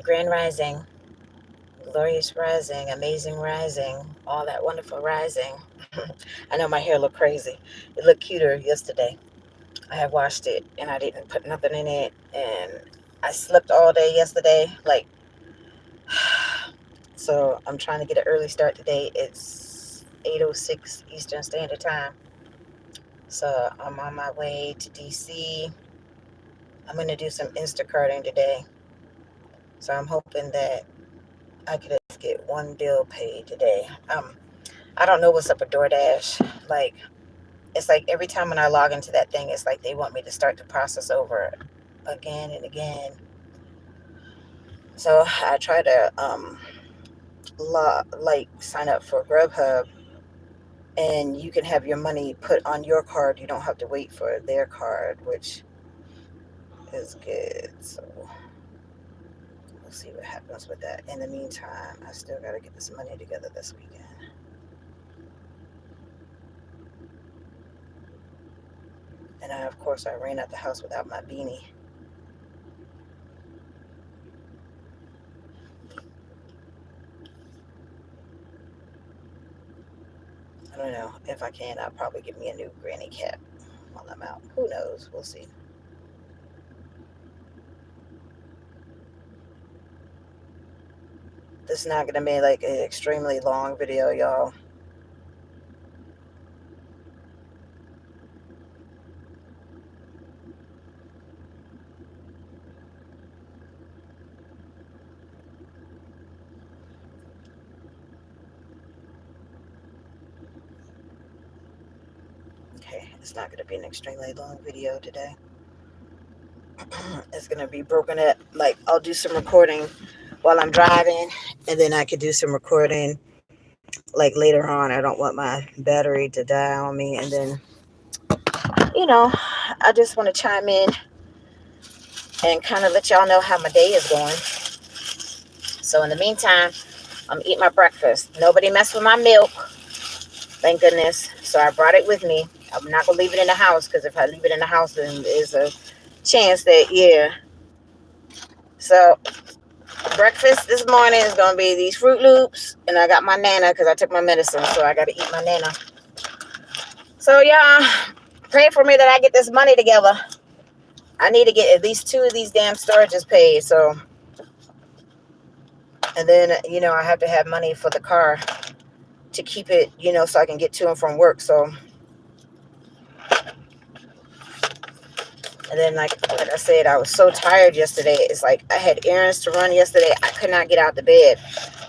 Grand Rising, glorious rising, amazing rising, all that wonderful rising. I know my hair looked crazy. It looked cuter yesterday. I had washed it and I didn't put nothing in it. And I slept all day yesterday. So I'm trying to get an early start today. It's 8:06 Eastern Standard Time. So I'm on my way to DC. I'm going to do some Instacarting today. So I'm hoping that I could get one bill paid today. I don't know what's up with DoorDash. Like, it's like every time when I log into that thing, it's like they want me to start the process over again and again. So I try to sign up for Grubhub, and you can have your money put on your card. You don't have to wait for their card, which is good. So we'll see what happens with that. In the meantime, I still got to get this money together this weekend. And of course, I ran out the house without my beanie. I don't know. If I can, I'll probably get me a new granny cap while I'm out. Who knows? We'll see. This is not going to be like an extremely long video, y'all. Okay, it's not going to be an extremely long video today. It's going to be broken up. Like, I'll do some recording while I'm driving, and then I could do some recording like later on. I don't want my battery to die on me. And then, you know, I just want to chime in and kind of let y'all know how my day is going. So in the meantime, I'm eating my breakfast. Nobody messed with my milk, thank goodness. So I brought it with me. I'm not going to leave it in the house, because if I leave it in the house, then there's a chance that, yeah. So breakfast this morning is going to be these Fruit Loops, and I got my Nana because I took my medicine, so I got to eat my Nana. So y'all, pray for me that I get this money together. I need to get at least 2 of these damn storages paid. So, and then, I have to have money for the car to keep it, so I can get to and from work. So, and then like I said, I was so tired yesterday. It's like I had errands to run yesterday. I could not get out the bed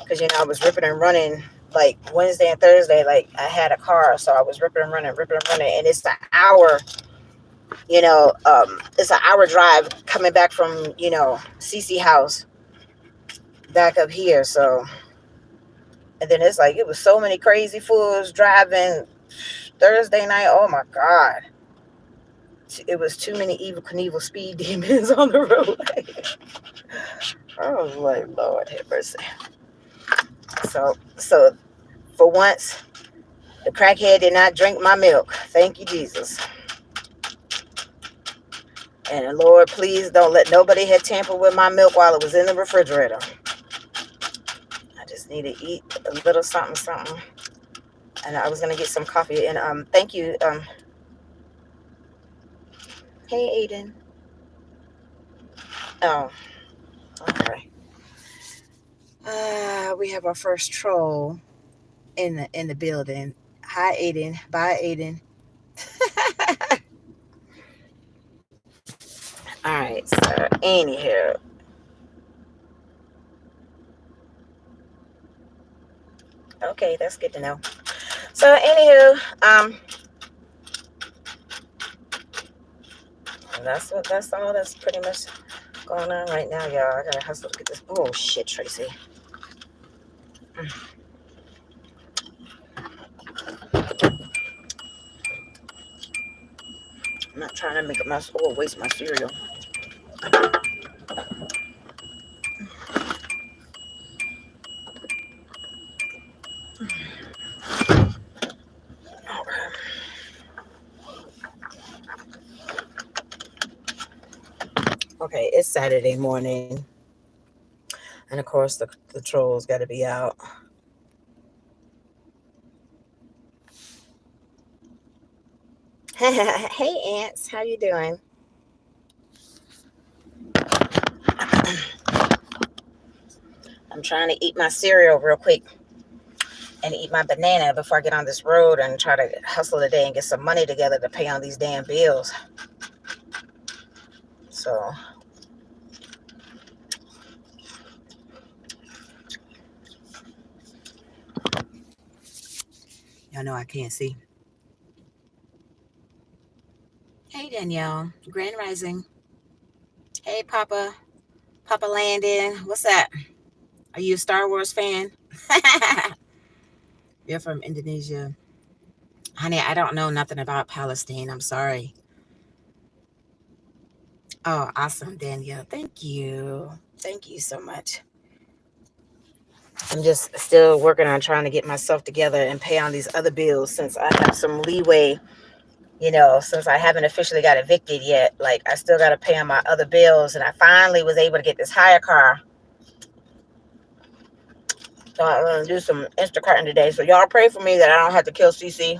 because, I was ripping and running like Wednesday and Thursday. Like, I had a car, so I was ripping and running. And it's an hour, it's an hour drive coming back from, CC house back up here. So, and then it's like, it was so many crazy fools driving Thursday night. Oh my God. It was too many evil Knievel speed demons on the road. I was like, Lord have mercy. So for once, the crackhead did not drink my milk. Thank you, Jesus. And Lord, please don't let nobody have tampered with my milk while it was in the refrigerator. I just need to eat a little something. And I was gonna get some coffee. And thank you. Hey, Aiden. Oh, okay. We have our first troll in the building. Hi, Aiden. Bye, Aiden. All right. So, anywho, okay, that's good to know. So, anywho, that's all that's pretty much going on right now, y'all. I gotta hustle to get this. Oh shit, Tracy. I'm not trying to make a mess or waste my cereal. Okay, it's Saturday morning. And of course, the trolls got to be out. Hey, ants, how you doing? I'm trying to eat my cereal real quick and eat my banana before I get on this road and try to hustle today and get some money together to pay on these damn bills. So, y'all know I can't see. Hey, Danielle, Grand Rising. Hey, Papa Landon, what's up? Are you a Star Wars fan? You're from Indonesia. Honey, I don't know nothing about Palestine. I'm sorry. Oh, awesome, Danielle. Thank you. Thank you so much. I'm just still working on trying to get myself together and pay on these other bills since I have some leeway, since I haven't officially got evicted yet. Like, I still got to pay on my other bills, and I finally was able to get this hire car. So I'm going to do some Instacarting today. So y'all pray for me that I don't have to kill CC.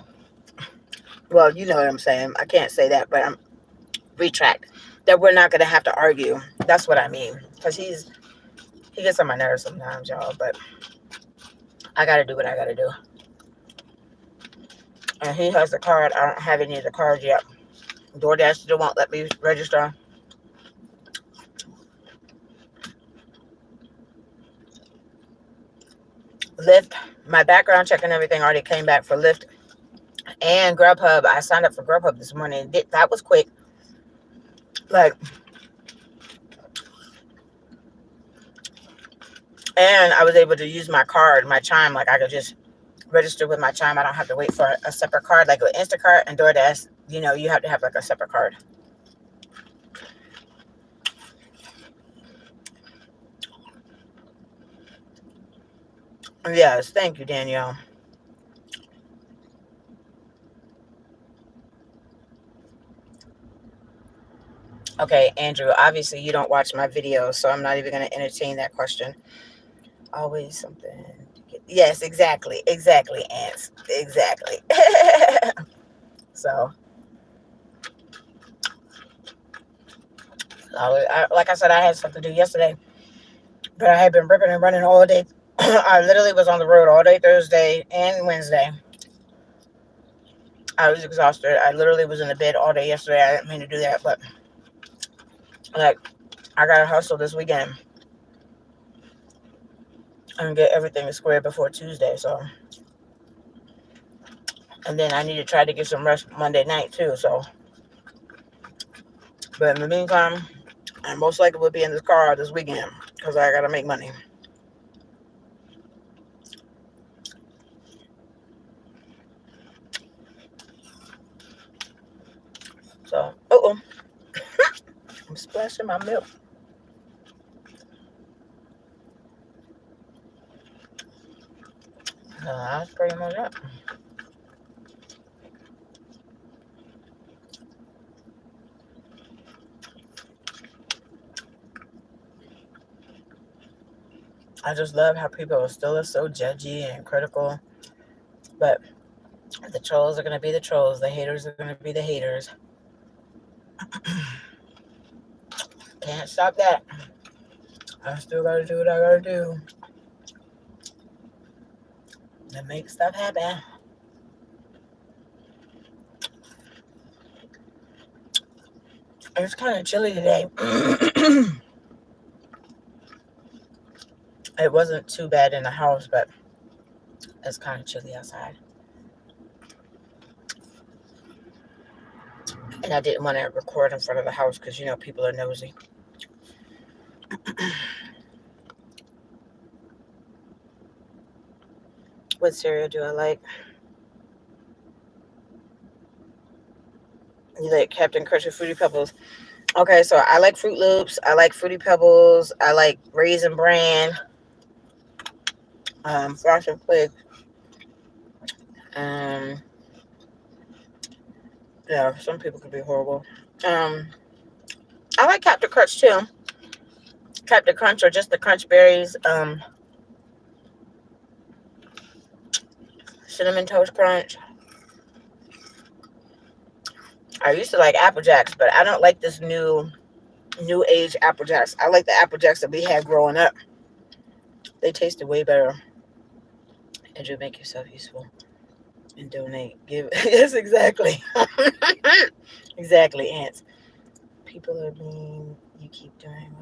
Well, you know what I'm saying. I can't say that, but I'm retract. That we're not going to have to argue. That's what I mean. Because he gets on my nerves sometimes, y'all. But I got to do what I got to do. And he has the card. I don't have any of the cards yet. DoorDash still won't let me register. Lyft, my background check and everything already came back for Lyft and Grubhub. I signed up for Grubhub this morning. That was quick. Like, and I was able to use my card, my Chime. Like, I could just register with my Chime. I don't have to wait for a separate card. Like with Instacart and DoorDash, you have to have like a separate card. Yes, thank you, Danielle. Okay, Andrew, obviously you don't watch my videos, so I'm not even going to entertain that question. Always something. Yes, exactly, ants, exactly. So, like I said, I had stuff to do yesterday, but I had been ripping and running all day. I literally was on the road all day Thursday and Wednesday. I was exhausted. I literally was in the bed all day yesterday. I didn't mean to do that, but like, I gotta hustle this weekend and get everything squared before Tuesday. So, and then I need to try to get some rest Monday night too. So, but in the meantime, I most likely will be in this car this weekend because I gotta make money. So, I'm splashing my milk. That's pretty much it. I just love how people still are so judgy and critical. But the trolls are going to be the trolls. The haters are going to be the haters. Can't stop that. I still got to do what I got to do to make stuff happen. It's kind of chilly today. It wasn't too bad in the house, but it's kind of chilly outside. And I didn't want to record in front of the house because, people are nosy. What cereal do I like? You like Captain Crunch or Fruity Pebbles? Okay, so I like Fruit Loops. I like Fruity Pebbles. I like Raisin Bran. Frosted Flakes. Yeah, some people can be horrible. I like Captain Crunch too. Captain Crunch or just the Crunch Berries, Cinnamon Toast Crunch. I used to like Apple Jacks, but I don't like this new age Apple Jacks. I like the Apple Jacks that we had growing up. They tasted way better. Andrew, make yourself useful and donate. Give yes, exactly. Exactly, ants. People are mean. You keep doing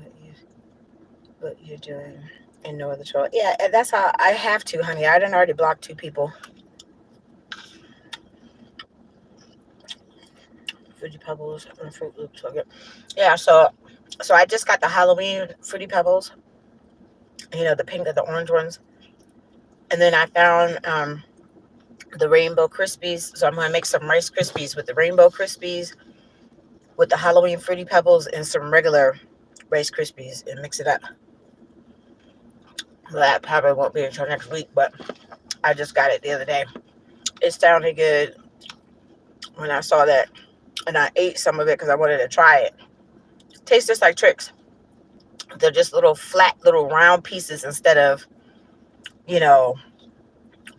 what you're doing and no other trouble. Yeah, and that's how I have to, honey. I done already blocked 2 people. Fruity Pebbles and Fruit Loops. Okay. Yeah, so I just got the Halloween Fruity Pebbles. You know, the pink and the orange ones. And then I found the Rainbow Krispies. So I'm going to make some Rice Krispies with the Rainbow Krispies, with the Halloween Fruity Pebbles, and some regular Rice Krispies, and mix it up. Well, that probably won't be until next week, but I just got it the other day. It sounded good when I saw that, and I ate some of it because I wanted to try it. Tastes just like Trix. They're just little flat, little round pieces instead of, you know,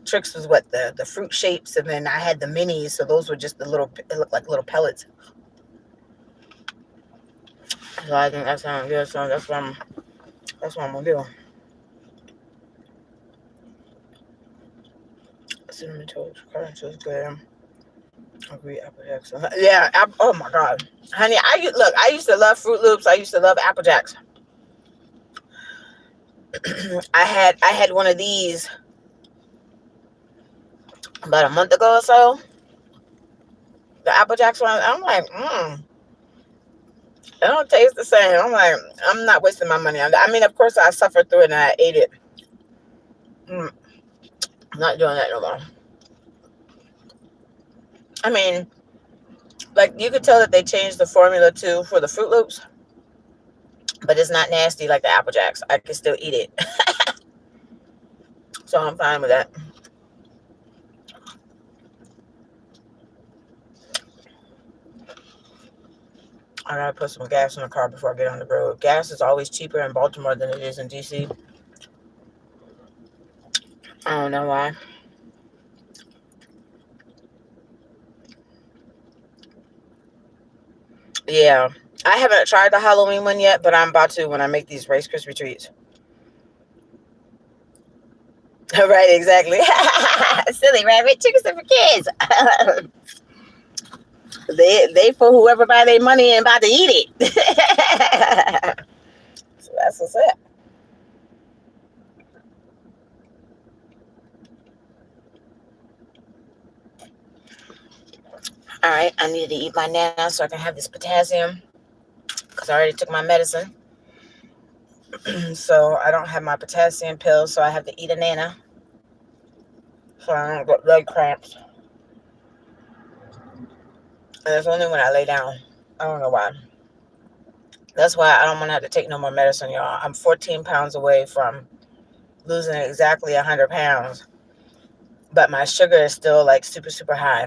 Trix was what, the fruit shapes, and then I had the minis, so those were just the little, it looked like little pellets. So I think that sounds good. So that's what I'm gonna do. Cinnamon Toast Crunch is good. Agree, Apple Jacks. Yeah. Oh my God, honey. I used to love Fruit Loops. I used to love Apple Jacks. I had one of these about a month ago or so. The Apple Jacks one. I'm like, it don't taste the same. I'm like, I'm not wasting my money on that. I mean, of course, I suffered through it and I ate it. I'm not doing that no more. I mean, like, you could tell that they changed the formula too for the Fruit Loops, but it's not nasty like the Apple Jacks. I can still eat it. So I'm fine with that. I gotta put some gas in the car before I get on the road. Gas is always cheaper in Baltimore than it is in DC. I don't know why. Yeah. I haven't tried the Halloween one yet, but I'm about to when I make these Rice Krispie treats. Right, exactly. Silly rabbit. Chickens are for kids. they for whoever buy their money and about to eat it. So that's what's up. All right, I need to eat my nana so I can have this potassium because I already took my medicine. So I don't have my potassium pills, so I have to eat a nana so I don't get leg cramps. And it's only when I lay down. I don't know why. That's why I don't want to have to take no more medicine, y'all. I'm 14 pounds away from losing exactly 100 pounds, but my sugar is still like super, super high.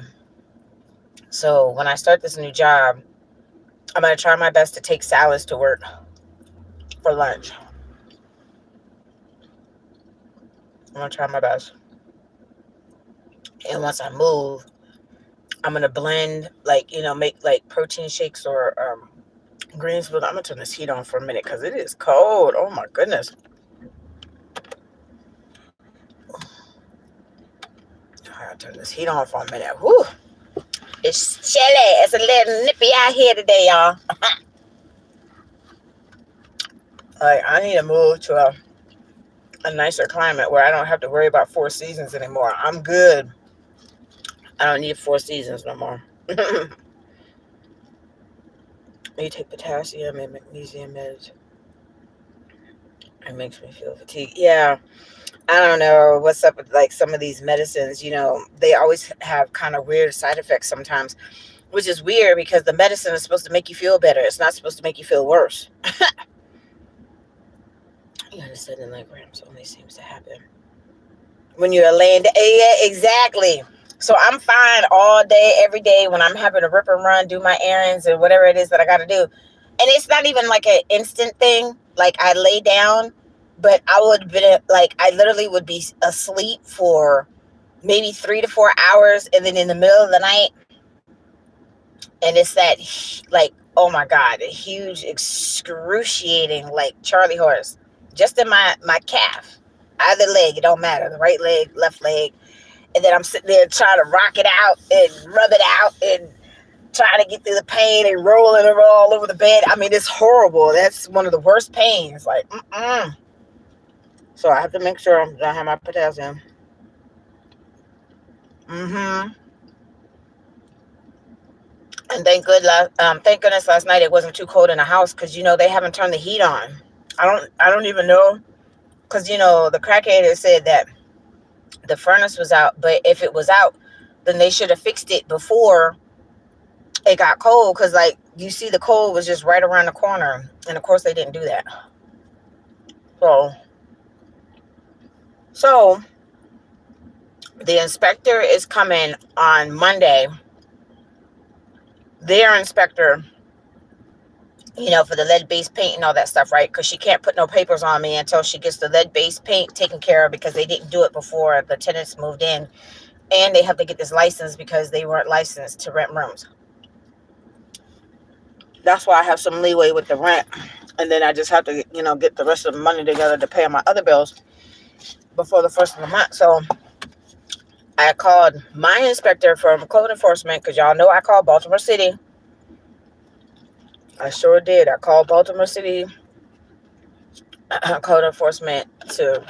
So when I start this new job, I'm going to try my best to take salads to work for lunch. I'm going to try my best. And once I move, I'm going to blend, like, make like protein shakes or greens. But I'm going to turn this heat on for a minute because it is cold. Oh my goodness. I gotta turn this heat on for a minute. Whew. It's chilly. It's a little nippy out here today, y'all. Like, I need to move to a nicer climate where I don't have to worry about 4 seasons anymore. I'm good. I don't need 4 seasons no more. You take potassium and magnesium meds. It makes me feel fatigued. Yeah. I don't know what's up with like some of these medicines. They always have kind of weird side effects sometimes, which is weird because the medicine is supposed to make you feel better. It's not supposed to make you feel worse. Yeah, sudden leg cramps only seems to happen when you're laying down. Yeah, exactly. So I'm fine all day, every day when I'm having to rip and run, do my errands and whatever it is that I got to do. And it's not even like an instant thing. Like I lay down, but I would be like I literally would be asleep for maybe 3 to 4 hours, and then in the middle of the night, and it's that like, oh my god, a huge excruciating like Charlie horse just in my calf, either leg, it don't matter, the right leg, left leg, and then I'm sitting there trying to rock it out and rub it out and trying to get through the pain and rolling it all over the bed. I mean, it's horrible. That's one of the worst pains. Like, so I have to make sure that I have my potassium. Mm-hmm. And thank goodness last night it wasn't too cold in the house, because they haven't turned the heat on. I don't even know, because the crackhead had said that the furnace was out, but if it was out, then they should have fixed it before it got cold, because like you see the cold was just right around the corner, and of course they didn't do that. So the inspector is coming on Monday. Their inspector, for the lead-based paint and all that stuff, right? Because she can't put no papers on me until she gets the lead-based paint taken care of, because they didn't do it before the tenants moved in, and they have to get this license because they weren't licensed to rent rooms. That's why I have some leeway with the rent, and then I just have to, get the rest of the money together to pay my other bills before the first of the month. So I called my inspector from code enforcement, because y'all know I called Baltimore City. I sure did. I called Baltimore City code enforcement to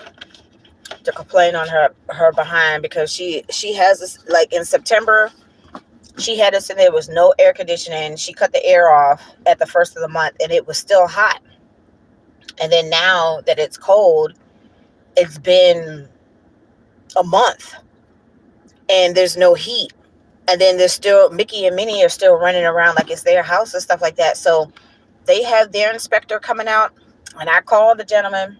complain on her behind, because she has this, like in September, she had us and there was no air conditioning. She cut the air off at the first of the month and it was still hot. And then now that it's cold, it's been a month and there's no heat. And then there's still Mickey and Minnie are still running around like it's their house and stuff like that. So they have their inspector coming out, and I called the gentleman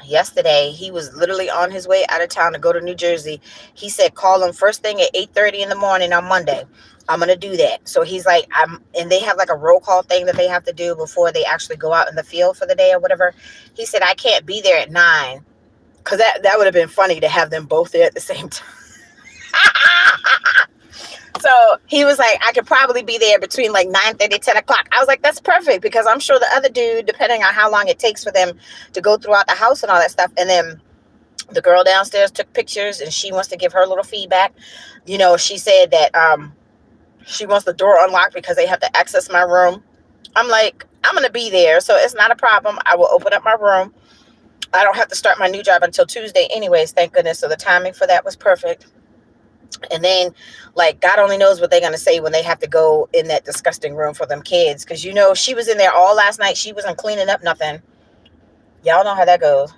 yesterday. He was literally on his way out of town to go to New Jersey. He said call him first thing at 8:30 in the morning on Monday. I'm gonna do that. So he's like, and they have like a roll call thing that they have to do before they actually go out in the field for the day or whatever. He said I can't be there at 9, because that would have been funny to have them both there at the same time. So he was like, I could probably be there between like 9:30, 10 o'clock. I was like, that's perfect, because I'm sure the other dude, depending on how long it takes for them to go throughout the house and all that stuff. And then the girl downstairs took pictures and she wants to give her little feedback. She said that she wants the door unlocked because they have to access my room. I'm like, I'm going to be there, so it's not a problem. I will open up my room. I don't have to start my new job until Tuesday anyways, thank goodness. So the timing for that was perfect. And then, like, God only knows what they're going to say when they have to go in that disgusting room for them kids. Because, she was in there all last night. She wasn't cleaning up nothing. Y'all know how that goes.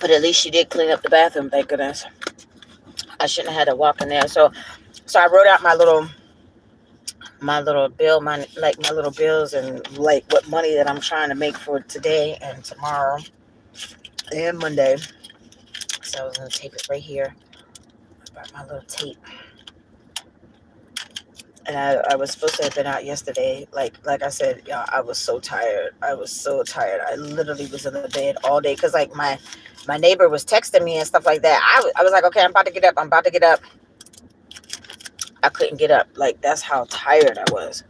But at least she did clean up the bathroom, thank goodness. I shouldn't have had to walk in there. So I wrote out my little bill, my little bills, and like what money that I'm trying to make for today and tomorrow and Monday. So I was gonna tape it right here. I brought my little tape, and I was supposed to have been out yesterday. Like I said, I was so tired. I literally was in the bed all day, because like my neighbor was texting me and stuff like that. I was like, okay, I'm about to get up. I couldn't get up. Like, that's how tired I was.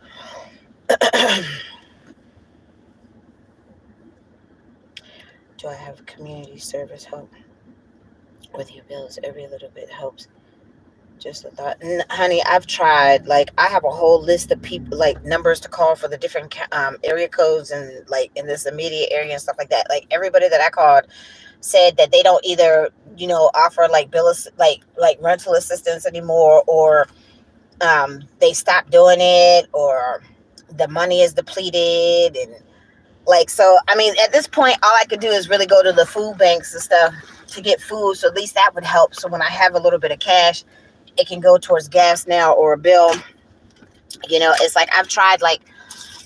Do I have community service help with your bills? Every little bit helps. Just a thought. Honey, I've tried. Like, I have a whole list of people, like numbers to call for the different area codes and like in this immediate area and stuff like that. Like, everybody that I called said that they don't either, offer like like rental assistance anymore, or they stopped doing it, or the money is depleted. And like, so I mean, at this point all I could do is really go to the food banks and stuff to get food, so at least that would help. So when I have a little bit of cash, it can go towards gas now or a bill. It's like I've tried, like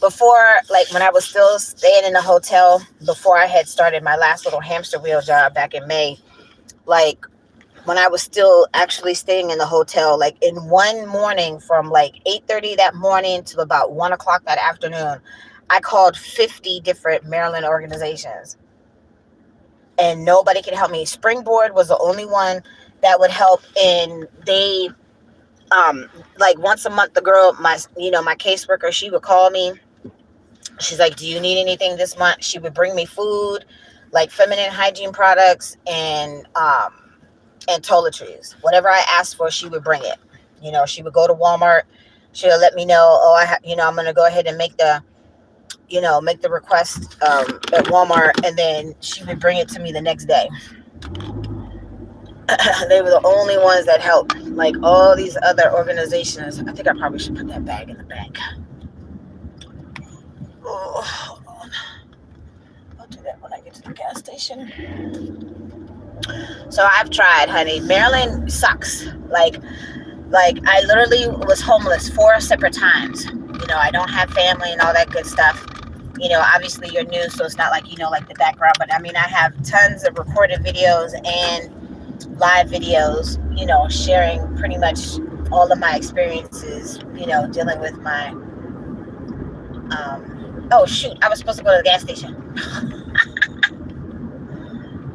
before, like when I was still staying in the hotel before I had started my last little hamster wheel job back in May. Like when I was still actually staying in the hotel, like in one morning from like 8:30 that morning to about 1 o'clock that afternoon, I called 50 different Maryland organizations and nobody could help me. Springboard was the only one that would help. And they, like once a month, the girl, my caseworker, she would call me. She's like, do you need anything this month? She would bring me food, like feminine hygiene products and toiletries. Whatever I asked for, she would bring it. She would go to Walmart. She'll let me know, I'm going to go ahead and make the request at Walmart, and then she would bring it to me the next day. They were the only ones that helped. Like all these other organizations, I think I probably should put that bag in the back. Oh, hold on. I'll do that when I get to the gas station. So I've tried, honey. Maryland sucks. Like I literally was homeless 4 separate times. I don't have family and all that good stuff. Obviously you're new, so it's not like like the background, but I mean, I have tons of recorded videos and live videos, sharing pretty much all of my experiences, dealing with my, oh shoot, I was supposed to go to the gas station.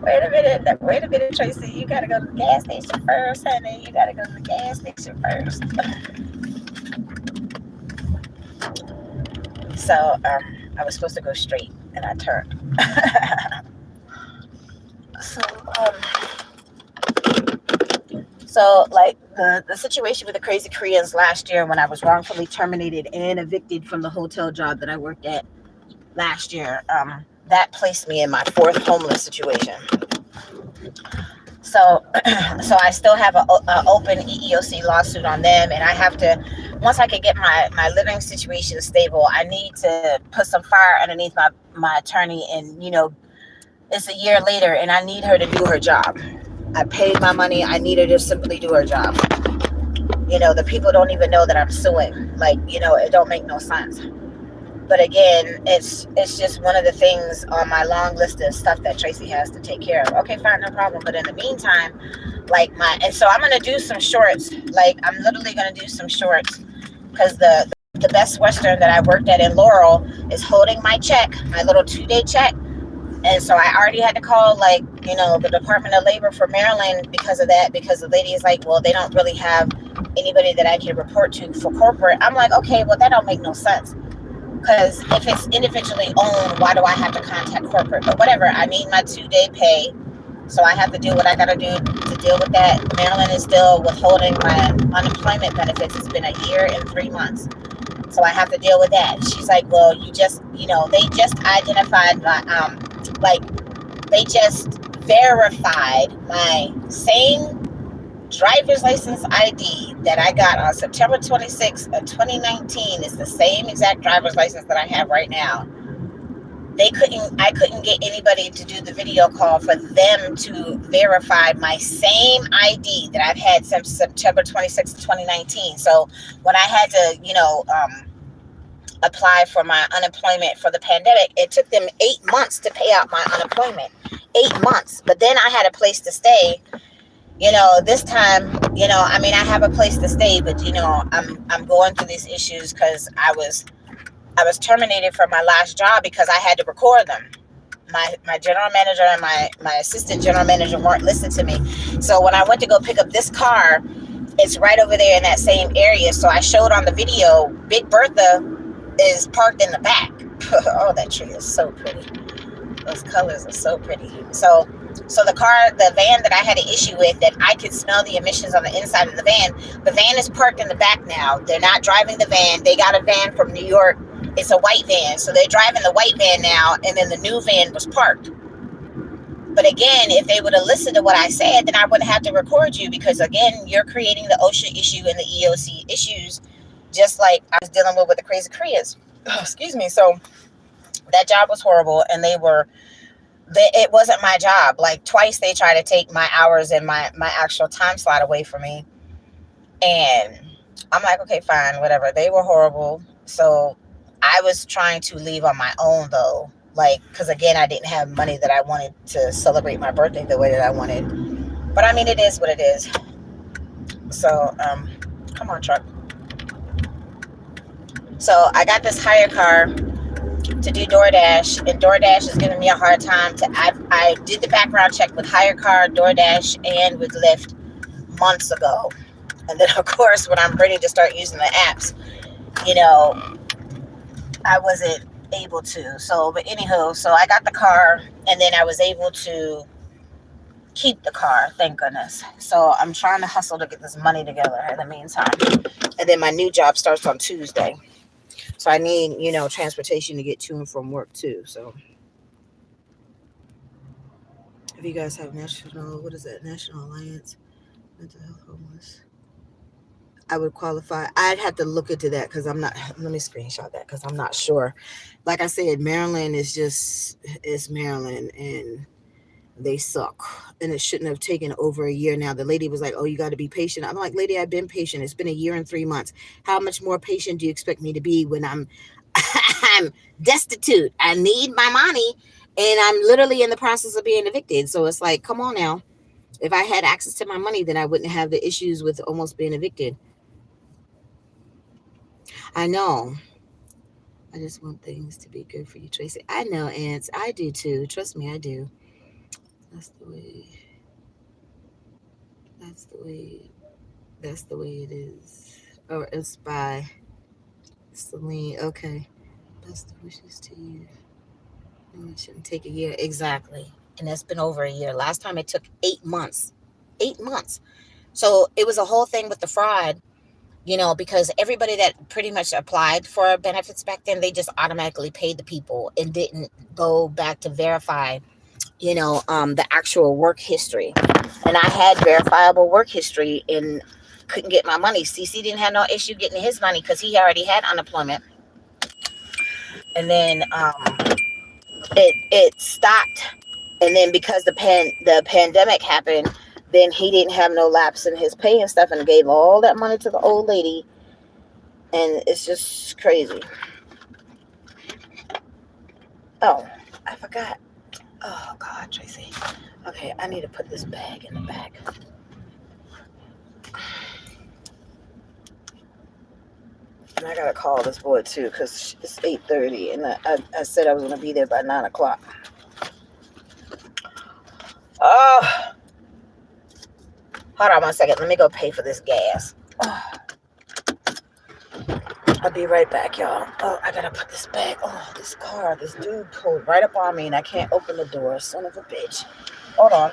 Wait a minute, Tracy, you gotta go to the gas station first, honey. You gotta go to the gas station first. So, I was supposed to go straight and I turned. So like the situation with the Crazy Koreans last year, when I was wrongfully terminated and evicted from the hotel job that I worked at last year, that placed me in my 4th homeless situation. So I still have an open EEOC lawsuit on them, and I have to, once I can get my living situation stable, I need to put some fire underneath my attorney. And it's a year later and I need her to do her job. I paid my money. I need her to simply do her job. The people don't even know that I'm suing. Like, it don't make no sense. But again, it's just one of the things on my long list of stuff that Tracy has to take care of. Okay, fine, no problem. But in the meantime, and so I'm going to do some shorts. Like, I'm literally going to do some shorts because the Best Western that I worked at in Laurel is holding my check, my little 2-day check. And so I already had to call, the Department of Labor for Maryland because of that, because the lady is like, well, they don't really have anybody that I can report to for corporate. I'm like, okay, well, that don't make no sense. Because if it's individually owned, why do I have to contact corporate? But whatever, I need my 2-day pay. So I have to do what I got to do to deal with that. Maryland is still withholding my unemployment benefits. It's been a year and 3 months. So I have to deal with that. She's like, well, they just identified my, they just verified my same driver's license ID that I got on September 26th of 2019 is the same exact driver's license that I have right now. I couldn't get anybody to do the video call for them to verify my same ID that I've had since September 26th, 2019. So when I had to, apply for my unemployment for the pandemic, it took them 8 months to pay out my unemployment. 8 months. But then I had a place to stay. This time, I have a place to stay, but I'm going through these issues because I was terminated from my last job because I had to record them. My general manager and my assistant general manager weren't listening to me. So when I went to go pick up this car, it's right over there in that same area. So I showed on the video, Big Bertha is parked in the back. Oh, that tree is so pretty. Those colors are so pretty. So the van that I had an issue with, that I could smell the emissions on the inside of the van is parked in the back now. They're not driving the van. They got a van from New York. It's a white van. So they're driving the white van now, and then the new van was parked. But again, if they would have listened to what I said, then I wouldn't have to record you, because again, you're creating the OSHA issue and the EOC issues, just like I was dealing with the Crazy Koreans. Excuse me. So that job was horrible, and it wasn't my job. Like twice they tried to take my hours and my actual time slot away from me. And I'm like, okay, fine, whatever. They were horrible. So I was trying to leave on my own though. Like, cause again, I didn't have money that I wanted to celebrate my birthday the way that I wanted. But I mean, it is what it is. So, come on, truck. So I got this hire car to do DoorDash, and DoorDash is giving me a hard time. I did the background check with hire car, DoorDash, and with Lyft months ago. And then, of course, when I'm ready to start using the apps, you know, I wasn't able to. So, but anywho, so I got the car, and then I was able to keep the car, thank goodness. So I'm trying to hustle to get this money together in the meantime. And then my new job starts on Tuesday. So I need, transportation to get to and from work too. So if you guys have what is that? National Alliance Mental Health Homeless. I would qualify. I'd have to look into that because I'm not. Let me screenshot that because I'm not sure. Like I said, Maryland it's Maryland, and they suck. And it shouldn't have taken over a year now. The lady was like, "Oh, you got to be patient." I'm like, "Lady, I've been patient. It's been a year and 3 months. How much more patient do you expect me to be when I'm I'm destitute? I need my money, and I'm literally in the process of being evicted. So it's like, come on now. If I had access to my money, then I wouldn't have the issues with almost being evicted. I know. I just want things to be good for you, Tracy. I know, Ants. I do too. Trust me, I do. That's the way. That's the way. That's the way it is. Or it's by Celine. Okay. Best wishes to you. It shouldn't take a year. Exactly. And it's been over a year. Last time it took 8 months. 8 months. So it was a whole thing with the fraud, because everybody that pretty much applied for benefits back then, they just automatically paid the people and didn't go back to verify, the actual work history. And I had verifiable work history and couldn't get my money. CC didn't have no issue getting his money because he already had unemployment. And then it stopped. And then because the pandemic happened, then he didn't have no lapse in his pay and stuff, and gave all that money to the old lady. And it's just crazy. Oh, I forgot. Oh God, Tracy. Okay, I need to put this bag in the back. And I gotta call this boy too because it's 8:30, and I said I was gonna be there by 9 o'clock. Oh, hold on 1 second. Let me go pay for this gas. Oh, I'll be right back, y'all. Oh, I gotta put this bag. Oh, this dude pulled right up on me, and I can't open the door. Son of a bitch. Hold on.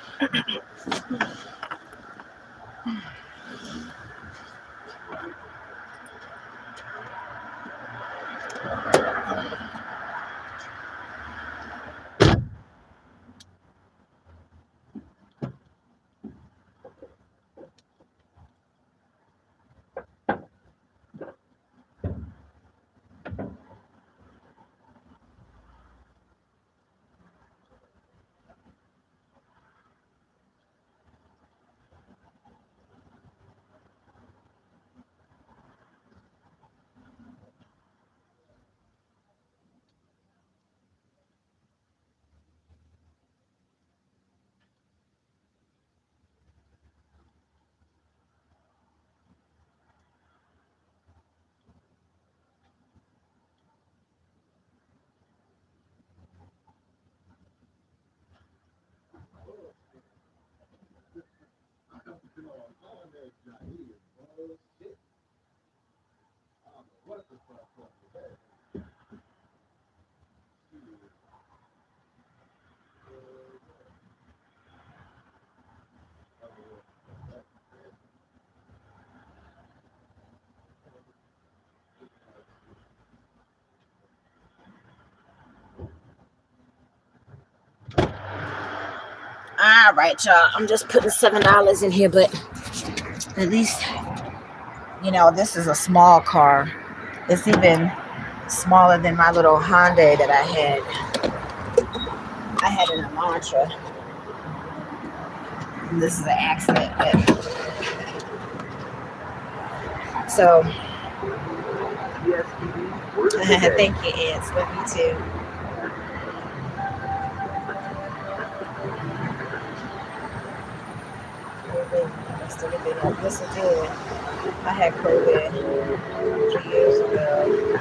All right, y'all. I'm just putting $7 in here, but at least this is a small car. It's even smaller than my little Hyundai that I had. I had an Elantra. This is an accident. So, thank you, Eds. Love you too. Yes, it did. I had COVID 3 years ago.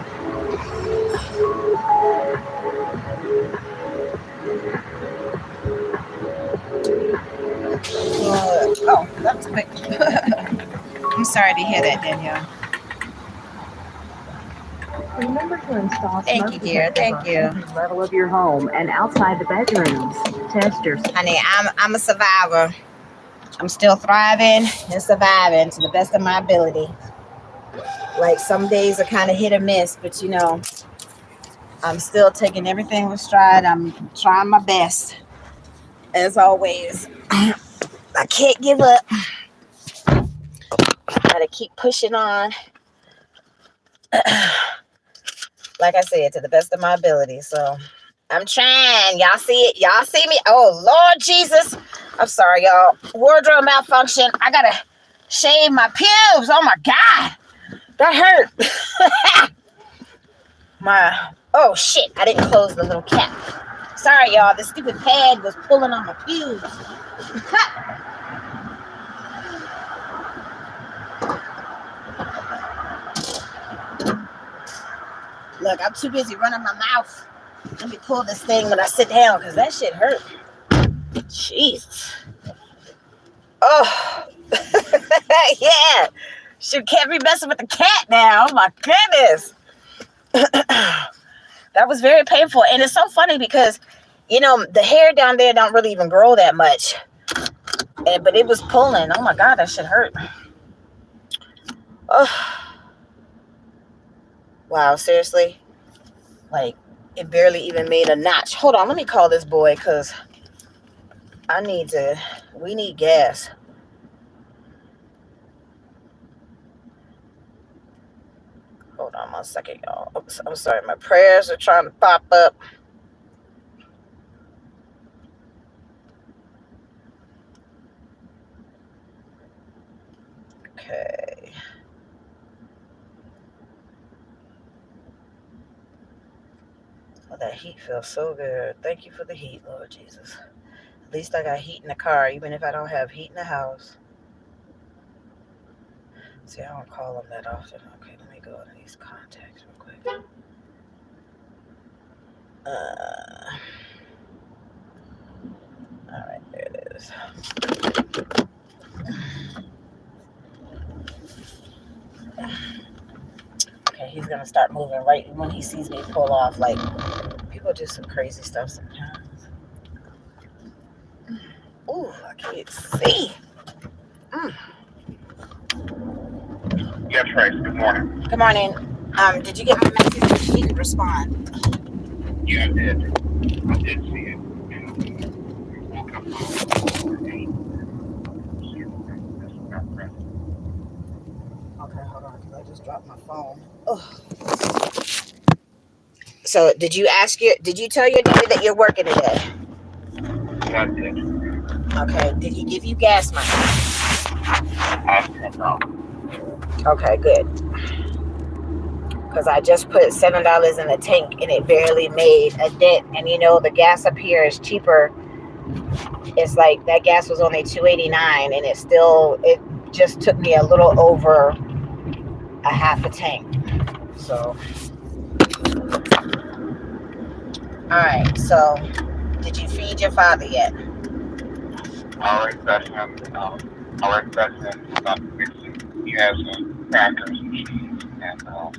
Oh, that was quick. I'm sorry to hear that, Danielle. Remember to install Thank you, dear. Thank you. every level of your home and outside the bedrooms. Test your Honey, I'm a survivor. I'm still thriving and surviving to the best of my ability. Like some days are kind of hit or miss, but I'm still taking everything with stride. I'm trying my best. As always, I can't give up. Gotta keep pushing on. Like I said, to the best of my ability. So I'm trying. Y'all see it? Y'all see me? Oh, Lord Jesus. I'm sorry, y'all. Wardrobe malfunction. I gotta shave my pubes. Oh my God. That hurt. Oh shit. I didn't close the little cap. Sorry, y'all. The stupid pad was pulling on my pubes. Look, I'm too busy running my mouth. Let me pull this thing when I sit down because that shit hurt. Jesus. Oh. Yeah. Shoot, can't be messing with the cat now. Oh my goodness. That was very painful. And it's so funny because, the hair down there don't really even grow that much. But it was pulling. Oh my God, that shit hurt. Oh. Wow, seriously? Like, it barely even made a notch. Hold on, let me call this boy because we need gas. Hold on 1 second, y'all. Oops, I'm sorry, my prayers are trying to pop up. Okay. Oh, that heat feels so good. Thank you for the heat, Lord Jesus. At least I got heat in the car, even if I don't have heat in the house. See, I don't call them that often. Okay, let me go to these contacts real quick. All right, there it is. Okay, he's gonna start moving right when he sees me pull off. Like, people do some crazy stuff sometimes. Ooh, I can't see. Yeah, Traci, good morning. Good morning. Did you get my message? You didn't respond. Yeah, I did. I did see it. Woke up Okay, hold on, because I just dropped my phone. Oh. So, did you tell your daddy that you're working today? Yeah, I did. Okay, did he give you gas money? I said no. Okay, good. Because I just put $7 in the tank and it barely made a dent. And the gas up here is cheaper. It's like that gas was only $2.89 and it just took me a little over a half a tank. So, all right. So, did you feed your father yet? I already fed him. About fixing. He has some crackers and cheese, and I'm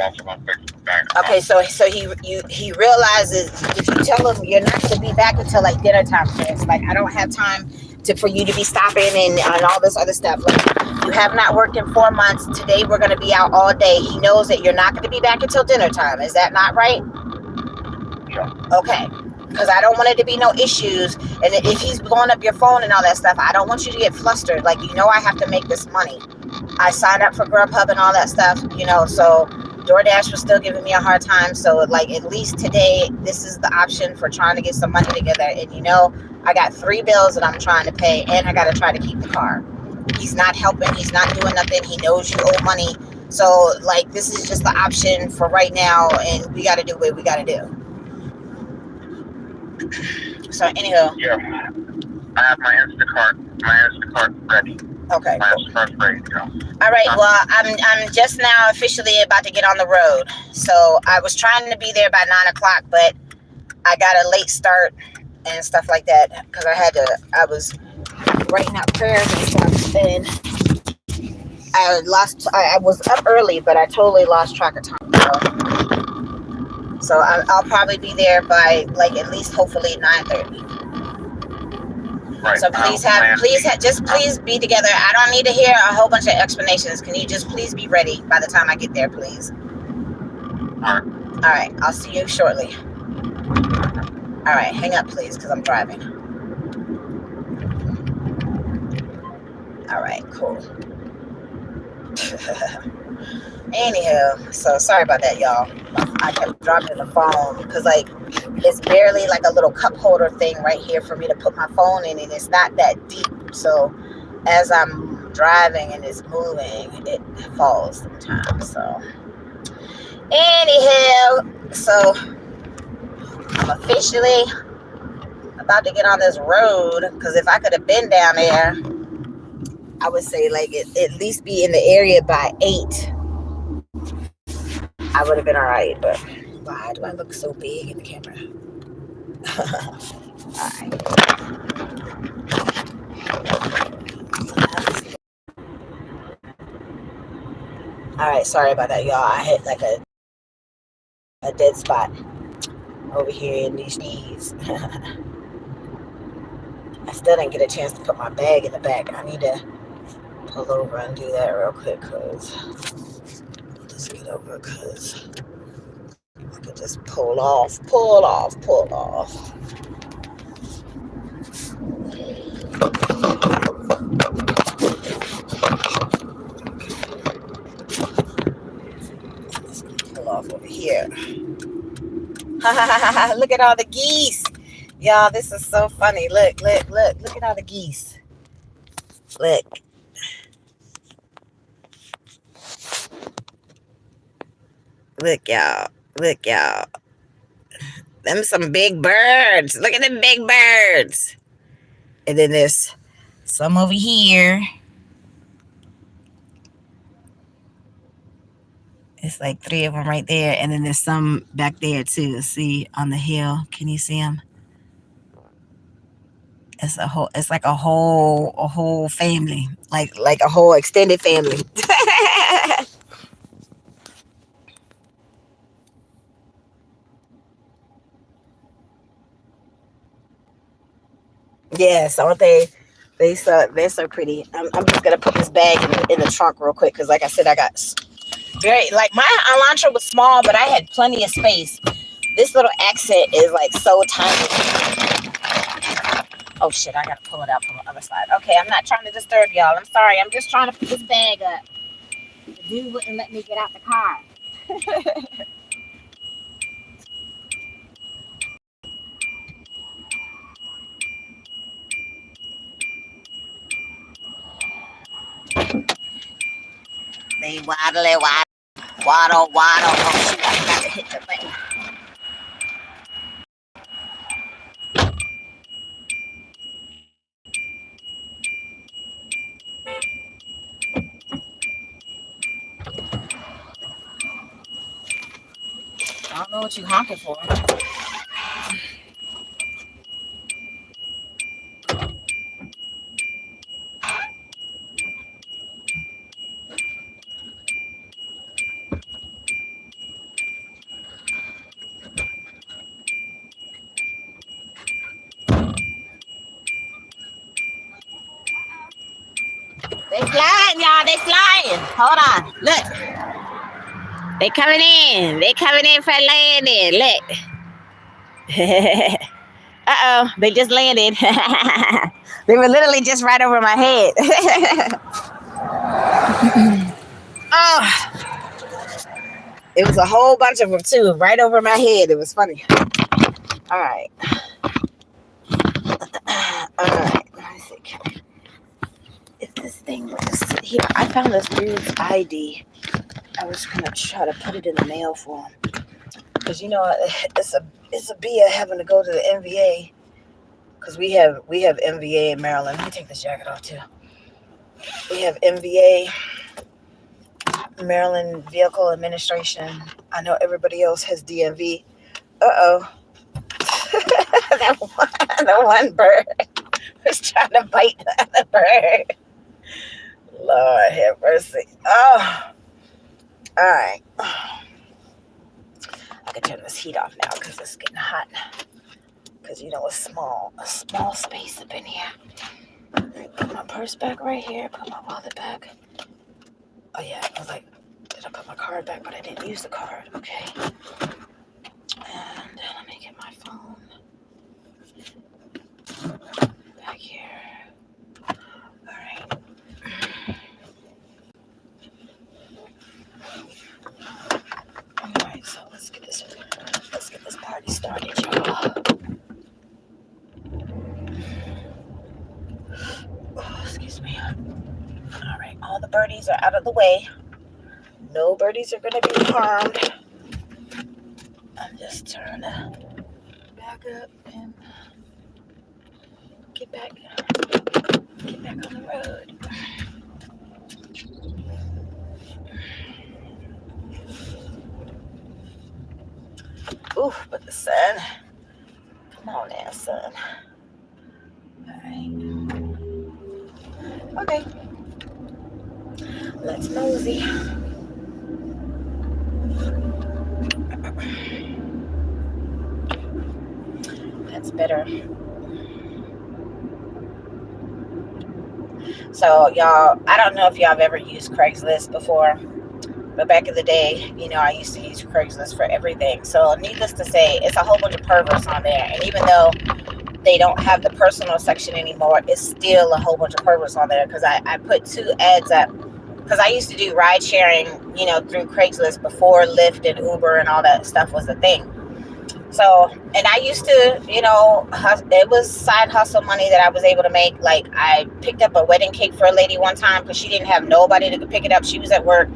also gonna fix the bag. Okay, so he realizes. Did you tell him you're not to be back until like dinner time, Chris? Like, I don't have time for you to be stopping and all this other stuff. Like, you have not worked in 4 months. Today we're gonna be out all day. He knows that you're not gonna be back until dinner time. Is that not right? Yeah. Okay. Because I don't want it to be no issues. And if he's blowing up your phone and all that stuff, I don't want you to get flustered. Like, I have to make this money. I signed up for Grubhub and all that stuff, so DoorDash was still giving me a hard time. So, like, at least today, this is the option for trying to get some money together. And, I got 3 bills that I'm trying to pay, and I got to try to keep the car. He's not helping. He's not doing nothing. He knows you owe money. So, like, this is just the option for right now, and we got to do what we got to do. So, anyhow. Yeah. I have my Instacart ready. Okay, Last cool. first grade, you know. All right. Well, I'm just now officially about to get on the road. So I was trying to be there by 9 o'clock, but I got a late start and stuff like that because I was writing out prayers and stuff, and I was up early, but I totally lost track of time. So I'll probably be there by like at least hopefully 9:30. Right. So please be together. I don't need to hear a whole bunch of explanations. Can you just please be ready by the time I get there, please? All right. I'll see you shortly. All right. Hang up, please, because I'm driving. All right. Cool. Anyhow, so sorry about that, y'all. I kept dropping the phone because like it's barely like a little cup holder thing right here for me to put my phone in, and it's not that deep. So as I'm driving and it's moving, it falls sometimes. So anyhow, so I'm officially about to get on this road because if I could have been down there, I would say like at least be in the area by 8. I would have been all right, but why do I look so big in the camera? All right. All right, sorry about that, y'all. I hit like a dead spot over here in these trees. I still didn't get a chance to put my bag in the back. I need to pull over and do that real quick because just get over because I could just pull off. Pull off over here. Look at all the geese. Y'all, this is so funny. Look at all the geese. Look. Look, y'all. Them some big birds. Look at them big birds. And then there's some over here. It's like 3 of them right there. And then there's some back there too. See on the hill. Can you see them? It's like a whole family. Like a whole extended family. Yeah, so they're so pretty. I'm just gonna put this bag in the trunk real quick because, like I said, I got very like my Elantra was small, but I had plenty of space. This little exit is like so tiny. Oh shit! I gotta pull it out from the other side. Okay, I'm not trying to disturb y'all. I'm sorry. I'm just trying to put this bag up. The dude wouldn't let me get out the car. They waddle. Oh shoot! I forgot to hit the button. I don't know what you honking for. They flying, y'all. They flying. Hold on. Look. They coming in. They coming in for landing. Look. Uh-oh. They just landed. They were literally just right over my head. Oh. It was a whole bunch of them, too. Right over my head. It was funny. All right. All right. Let me see. If this thing would just sit here. I found this dude's ID. I was going to try to put it in the mail for him. Because, you know, it's a BS having to go to the NVA. Because we have NVA in Maryland. Let me take this jacket off, too. We have MVA, Maryland Vehicle Administration. I know everybody else has DMV. Uh-oh. The one bird was trying to bite the other bird. Lord have mercy. Oh, all right. I can turn this heat off now because it's getting hot. Because it's a small space up in here. All right, put my purse back right here. Put my wallet back. Oh yeah, I was like, did I put my card back? But I didn't use the card. Okay. And let me get my phone back here. All right. All right. So let's get this party started, y'all. Oh, excuse me. All right. All the birdies are out of the way. No birdies are going to be harmed. I'm just trying to back up and get back on the road. Ooh, but the sun. Come on now, sun. All right. Okay. Let's mosey. That's better. So, y'all, I don't know if y'all have ever used Craigslist before, but back in the day, I used to use Craigslist for everything. So, needless to say, it's a whole bunch of perverts on there. And even though they don't have the personal section anymore, it's still a whole bunch of perverts on there because I put 2 ads up. Because I used to do ride sharing, through Craigslist before Lyft and Uber and all that stuff was a thing. So, and I used to, it was side hustle money that I was able to make. Like, I picked up a wedding cake for a lady one time because she didn't have nobody to pick it up. She was at work.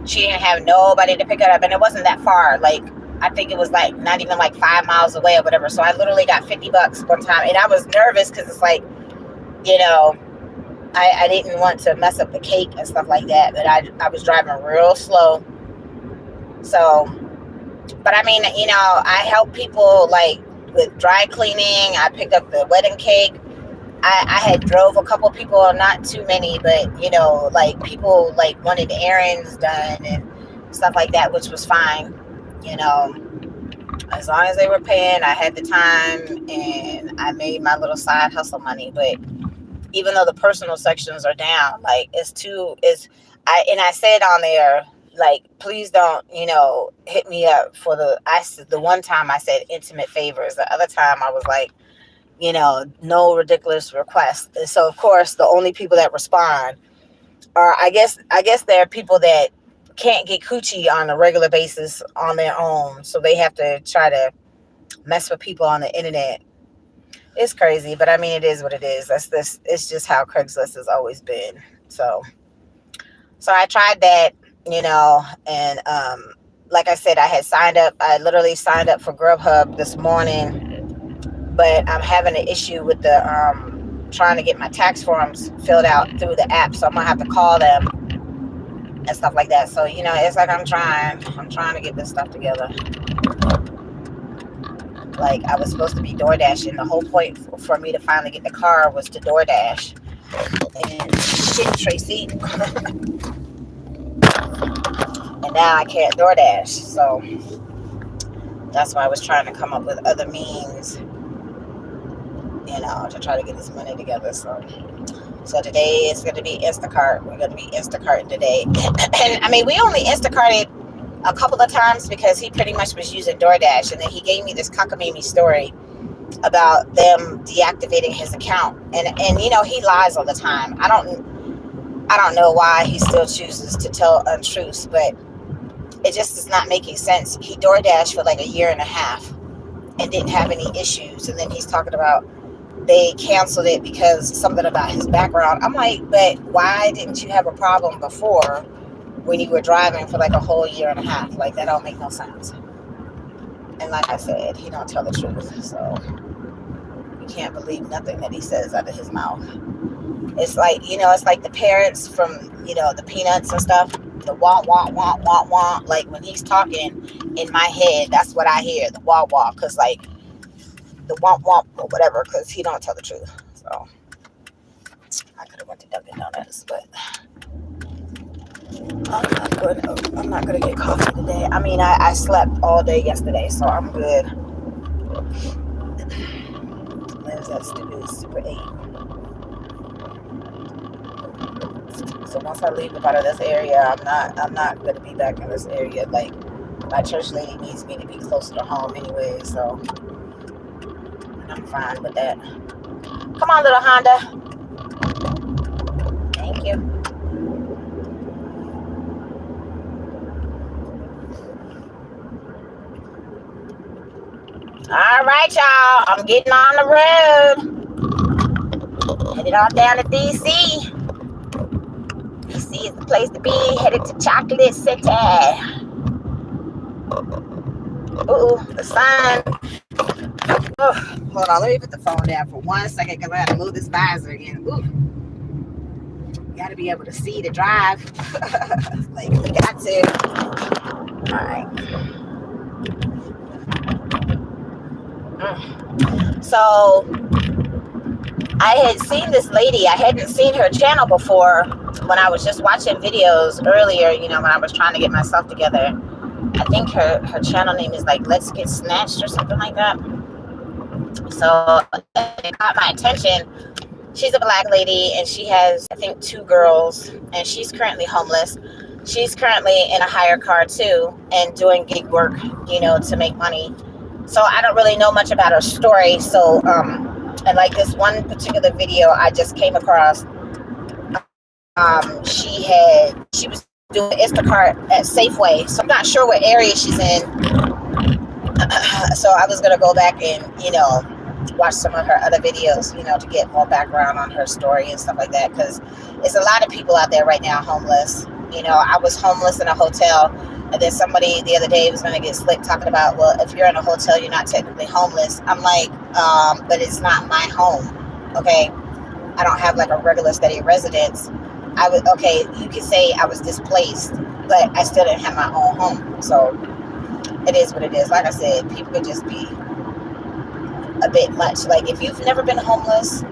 She didn't have nobody to pick it up. And it wasn't that far. Like, I think it was like not even like 5 miles away or whatever. So I literally got $50 one time. And I was nervous because it's like, I didn't want to mess up the cake and stuff like that. But I was driving real slow. So, but I mean, I help people like with dry cleaning. I picked up the wedding cake. I had drove a couple people, not too many, but like people like wanted errands done and stuff like that, which was fine. As long as they were paying, I had the time and I made my little side hustle money. But even though the personal sections are down, like I said on there, like, please don't, hit me up for the one time I said intimate favors. The other time I was like, no ridiculous requests. And so of course the only people that respond are, I guess there are people that can't get coochie on a regular basis on their own. So they have to try to mess with people on the internet. It's crazy, but I mean, it is what it is. It's just how Craigslist has always been. So I tried that, and like I said, I literally signed up for Grubhub this morning, but I'm having an issue with the trying to get my tax forms filled out through the app. So I'm gonna have to call them and stuff like that. So, it's like I'm trying to get this stuff together. Like, I was supposed to be door dashing. The whole point for me to finally get the car was to door dash. And shit, Traci. And now I can't door dash. So that's why I was trying to come up with other means, to try to get this money together. So today is going to be Instacart. We're going to be Instacarting today. And I mean, we only Instacarted a couple of times because he pretty much was using DoorDash, and then he gave me this cockamamie story about them deactivating his account, and he lies all the time. I don't know why he still chooses to tell untruths, but it just is not making sense. He DoorDashed for like a year and a half and didn't have any issues, and then he's talking about they canceled it because something about his background. I'm like, but why didn't you have a problem before when you were driving for like a whole year and a half? Like, that don't make no sense. And like I said, he don't tell the truth, so you can't believe nothing that he says out of his mouth. It's like, it's like the parrots from, the Peanuts and stuff. The wah, wah, wah, wah, wah. Like when he's talking in my head, that's what I hear, the wah, wah. Because like the womp womp or whatever, because he don't tell the truth. So I could have went to Dunkin' Donuts, but I'm not gonna get coffee today. I mean, I slept all day yesterday, so I'm good. There's that stupid Super 8. So once I leave up out of this area, I'm not gonna be back in this area. Like my church lady needs me to be closer to home anyway, so I'm fine with that. Come on, little Honda. Thank you. All right, y'all. I'm getting on the road. Headed on down to DC. DC is the place to be. Headed to Chocolate City. Ooh, the sun. Oh, hold on. Let me put the phone down for 1 second because I got to move this visor again. Ooh. You got to be able to see to drive. Like, we got to. All right. So I had seen this lady. I hadn't seen her channel before when I was just watching videos earlier, when I was trying to get myself together. I think her channel name is like Let's Get Snatched or something like that. So it caught my attention. She's a black lady and she has, I think, 2 girls, and she's currently homeless. She's currently in a hire car too and doing gig work, to make money. So I don't really know much about her story. So, and like this one particular video I just came across, she was doing Instacart at Safeway. So I'm not sure what area she's in. So I was going to go back and, watch some of her other videos, to get more background on her story and stuff like that. Because there's a lot of people out there right now homeless. I was homeless in a hotel. And then somebody the other day was going to get slick talking about, well, if you're in a hotel, you're not technically homeless. I'm like, but it's not my home. Okay. I don't have like a regular steady residence. You could say I was displaced, but I still didn't have my own home. So it is what it is. Like I said, people could just be a bit much. Like if you've never been homeless,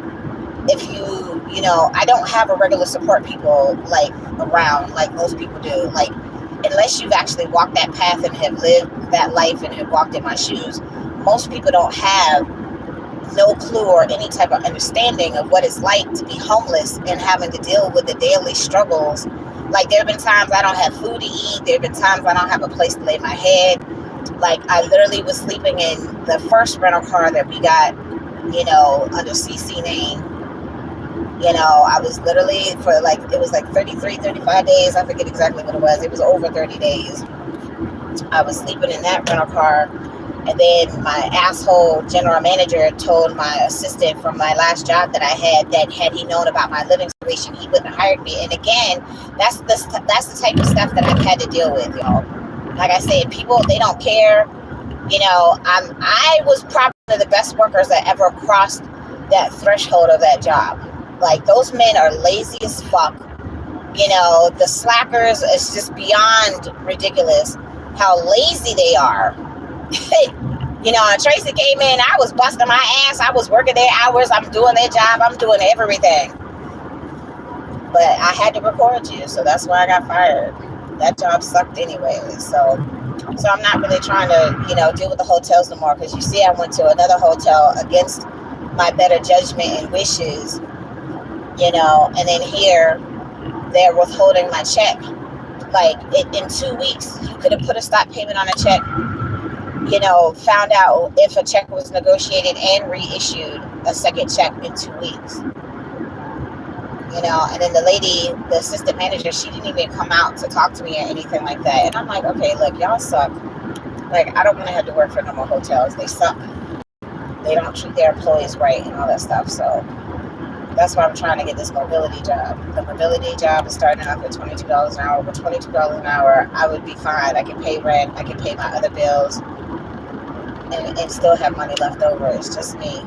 if I don't have a regular support people like around like most people do. Like unless you've actually walked that path and have lived that life and have walked in my shoes, most people don't have no clue or any type of understanding of what it's like to be homeless and having to deal with the daily struggles. Like there have been times I don't have food to eat. There have been times I don't have a place to lay my head. Like I literally was sleeping in the first rental car that we got, under CC name. I was literally for like, it was like 33, 35 days. I forget exactly what it was. It was over 30 days. I was sleeping in that rental car. And then my asshole general manager told my assistant from my last job that I had that had he known about my living situation, he wouldn't have hired me. And again, that's the type of stuff that I've had to deal with, y'all. Like I said, people, they don't care. I was probably one of the best workers that ever crossed that threshold of that job. Like those men are lazy as fuck. The slackers is just beyond ridiculous how lazy they are. Traci came in, I was busting my ass, I was working their hours, I'm doing their job, I'm doing everything. But I had to record you, so that's why I got fired. That job sucked anyway. So I'm not really trying to, deal with the hotels no more. Because you see, I went to another hotel against my better judgment and wishes, and then here they're withholding my check. Like in 2 weeks, you could have put a stop payment on a check, found out if a check was negotiated and reissued a second check in 2 weeks. And then the lady, the assistant manager, she didn't even come out to talk to me or anything like that. And I'm like, okay, look, y'all suck. Like, I don't want to have to work for no more hotels. They suck. They don't treat their employees right and all that stuff. So that's why I'm trying to get this mobility job. The mobility job is starting off at $22 an hour. With $22 an hour, I would be fine. I can pay rent. I can pay my other bills and still have money left over. It's just me.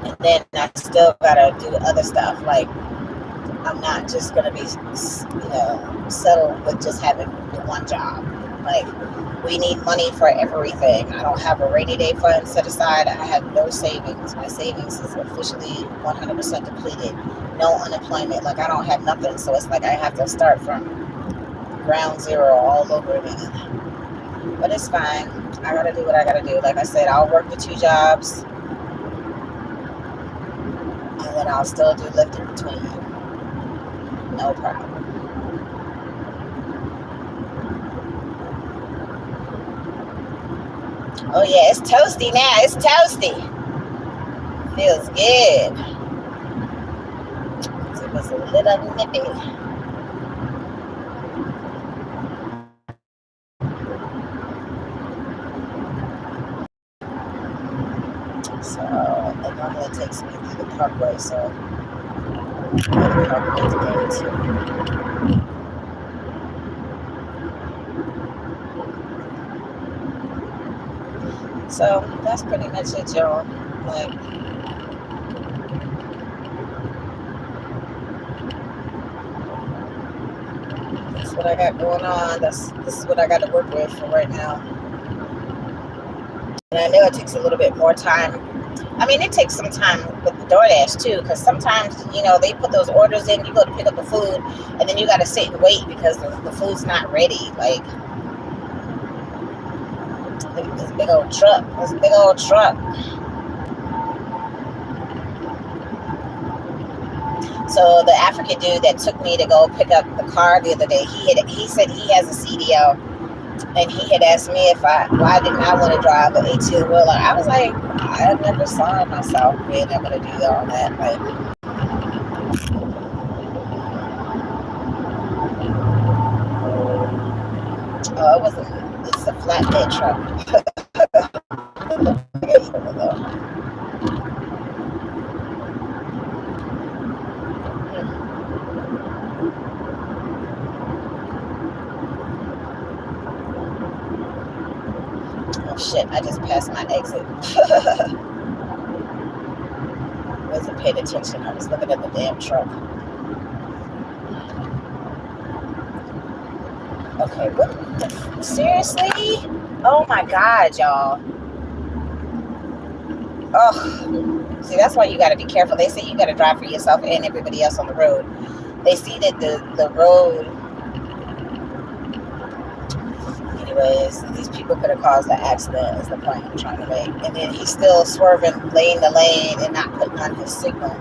and then I still gotta do other stuff. Like I'm not just gonna be, settled with just having the one job. Like we need money for everything. I don't have a rainy day fund set aside. I have no savings. My savings is officially 100% depleted. No unemployment. Like I don't have nothing. So it's like I have to start from ground zero all over again. But it's fine. I gotta do what I gotta do. Like I said, I'll work the 2 jobs, and then I'll still do Lyft in between. No problem. Oh yeah, it's toasty now. It's toasty. Feels good. It was a little nippy. So it normally takes me through the parkway, so the parkway today too. So that's pretty much it, y'all. Like that's what I got going on. This is what I got to work with for right now. And I know it takes a little bit more time. I mean, it takes some time with the DoorDash too, because sometimes, they put those orders in, you go to pick up the food, and then you got to sit and wait because the food's not ready. Like, look at this big old truck. This big old truck. So the African dude that took me to go pick up the car the other day, he said he has a CDL, and he had asked me why didn't I want to drive an 18-wheeler. I was like, I never saw myself being able to do all that. Like, oh, it's a flatbed truck. Oh shit, I just passed my exit. Wasn't paying attention. I was looking at the damn truck. Okay, what? Seriously? Oh my god, y'all. Oh, see, that's why you got to be careful. They say you got to drive for yourself and everybody else on the road. They see that the road. Anyways, these people could have caused the accident. Is the point I'm trying to make. And then he's still swerving lane to lane and not putting on his signal.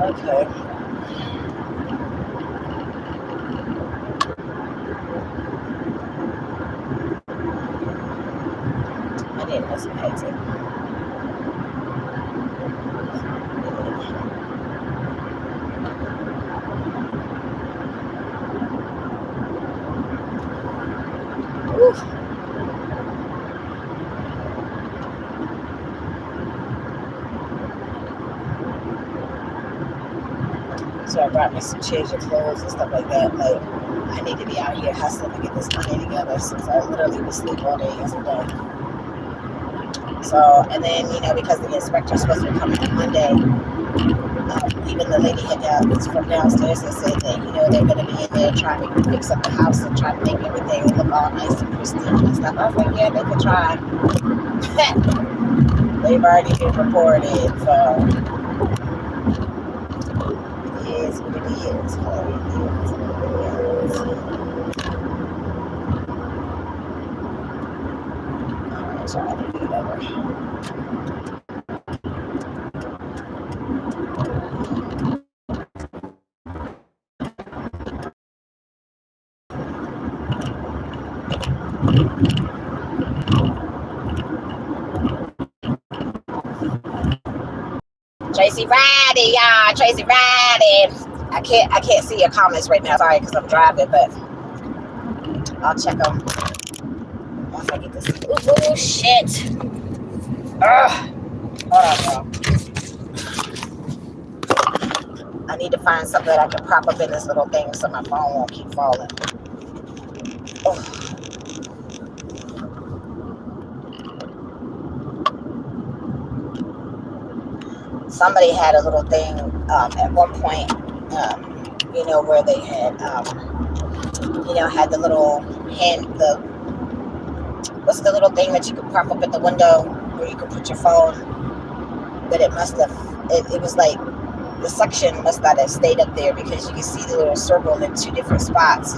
Okay. I didn't miss my exit. Woo. So I brought me some change of clothes and stuff like that. Like, I need to be out here hustling to get this money together since I literally was asleep all day yesterday. So, and then, because the inspector's supposed to be coming on Monday, even the lady from downstairs has said that, they're going to be in there trying to fix up the house and try to make everything look all nice and pristine and stuff. I was like, yeah, they could try. They've already been reported, so it is what it is. Alright, so I can do whatever. Tracy Friday, y'all. Tracy Friday. I can't see your comments right now. Sorry, because I'm driving, but I'll check them once I get this. Ooh, shit. Ugh. Hold on, y'all. I need to find something that I can prop up in this little thing so my phone won't keep falling. Oh. Somebody had a little thing at one point, where they had, had the little what's the little thing that you could prop up at the window where you could put your phone, but it must have, it was like, the suction must not have stayed up there because you can see the little circle in two different spots.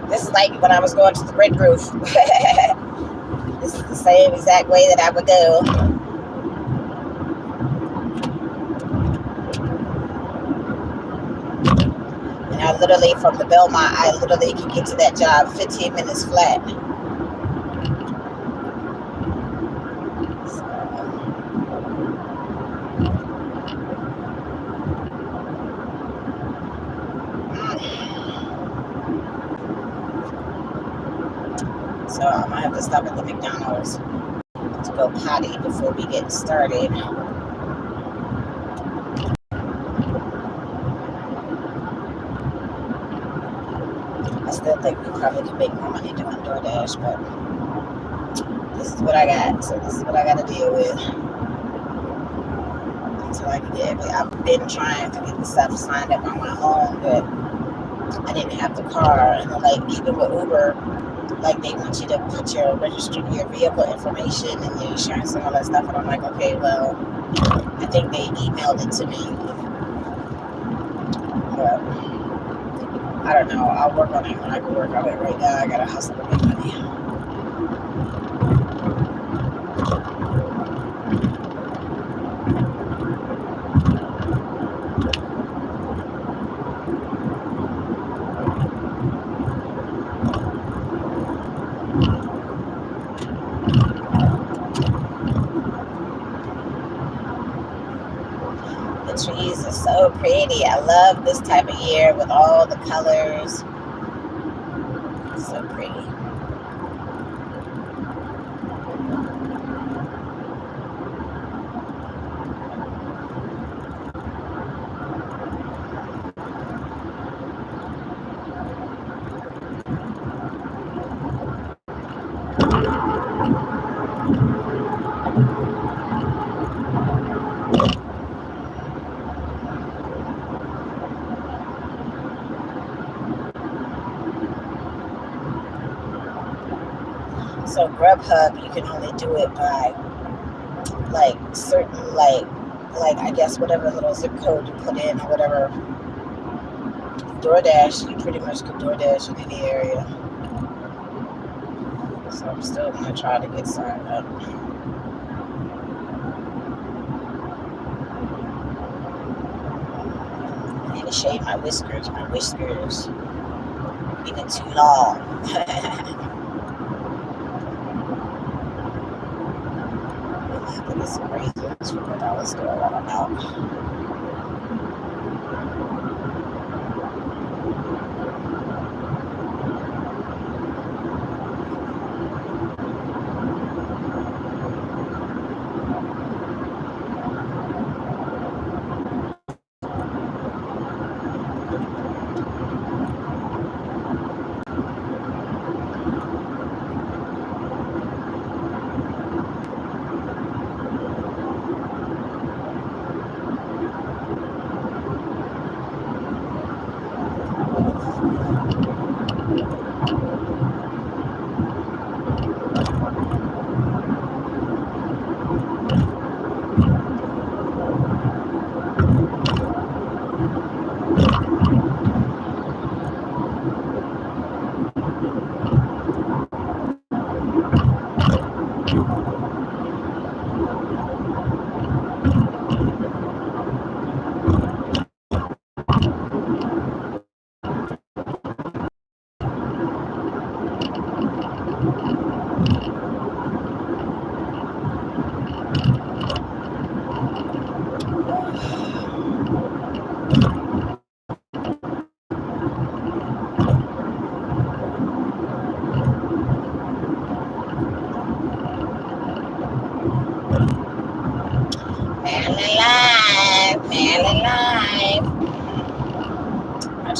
This is like when I was going to the red roof. This is the same exact way that I would go. And I literally, from the Belmont, I literally could get to that job 15 minutes flat. So I might have to stop at the McDonald's to go potty before we get started. I still think we probably could make more money doing DoorDash, but this is what I got. So this is what I got to deal with until I can get everything. I've been trying to get the stuff signed up on my own, but I didn't have the car. And then, like, even with Uber, like, they want you to put your vehicle information and your insurance and all that stuff. And I'm like, okay, well, I think they emailed it to me. But I don't know. I'll work on it when I can work on it. Right now, I gotta hustle to make money. The trees are so pretty. I love this type of year with all the colors. So pretty. So Grubhub, you can only do it by like certain like I guess whatever little zip code you put in or whatever. DoorDash, you pretty much can DoorDash in any area. So I'm still gonna try to get signed up. I need to shave my whiskers. My whiskers getting too long. I have to get some razors from the dollar store while I'm out.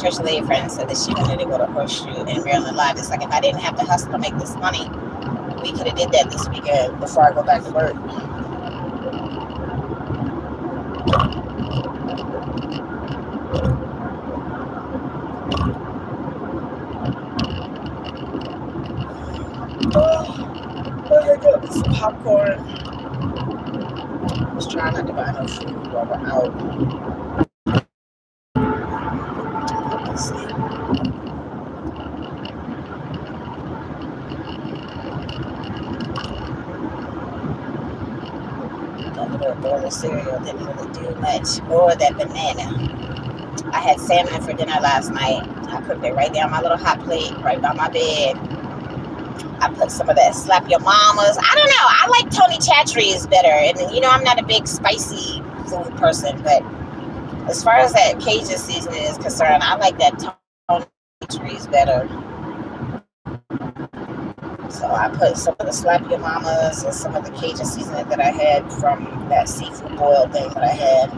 church lady friend said that she wanted to go to Horseshoe in Maryland Live. It's like if I didn't have to hustle to make this money, we could have did that this weekend before I go back to work. I got me some popcorn. I was trying not to buy no food while we're out. Let's see. That little bowl of cereal didn't really do much. Or that banana. I had salmon for dinner last night. I cooked it right down my little hot plate, right by my bed. I put some of that slap your mamas. I don't know. I like Tony Chachere's better. And, you know, I'm not a big spicy food person. But as far as that Cajun seasoning is concerned, I like that Tony Chachere's better. So I put some of the slap your mamas and some of the Cajun seasoning that I had from that seafood boil thing that I had.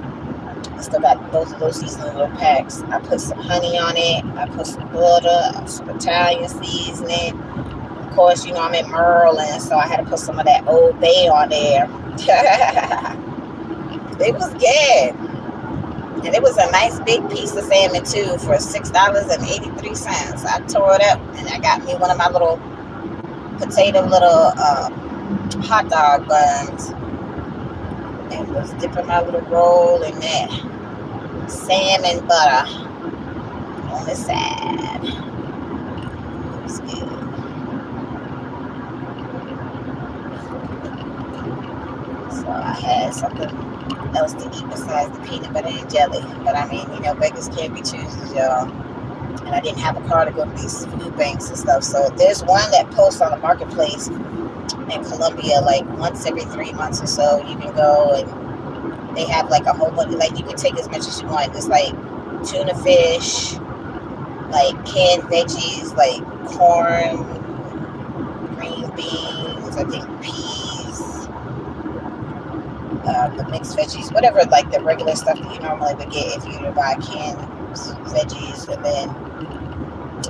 I still got both of those seasoning little packs. I put some honey on it. I put some butter, some Italian seasoning. Of course, you know, I'm in Maryland, so I had to put some of that Old Bay on there. It was good. And it was a nice big piece of salmon, too, for $6.83. I tore it up, and I got me one of my little potato little hot dog buns. And was dipping my little roll in that salmon butter on the side. It was good. So I had something else to eat besides the peanut butter and jelly. But I mean, you know, beggars can't be choosers, y'all. And I didn't have a car to go to these food banks and stuff. So there's one that posts on the marketplace in Columbia like once every 3 months or so. You can go and they have like a whole bunch, like you can take as much as you want. It's like tuna fish, like canned veggies, like corn, green beans, I think peas, the mixed veggies, whatever, like the regular stuff that you normally would get if you were to buy canned veggies. And then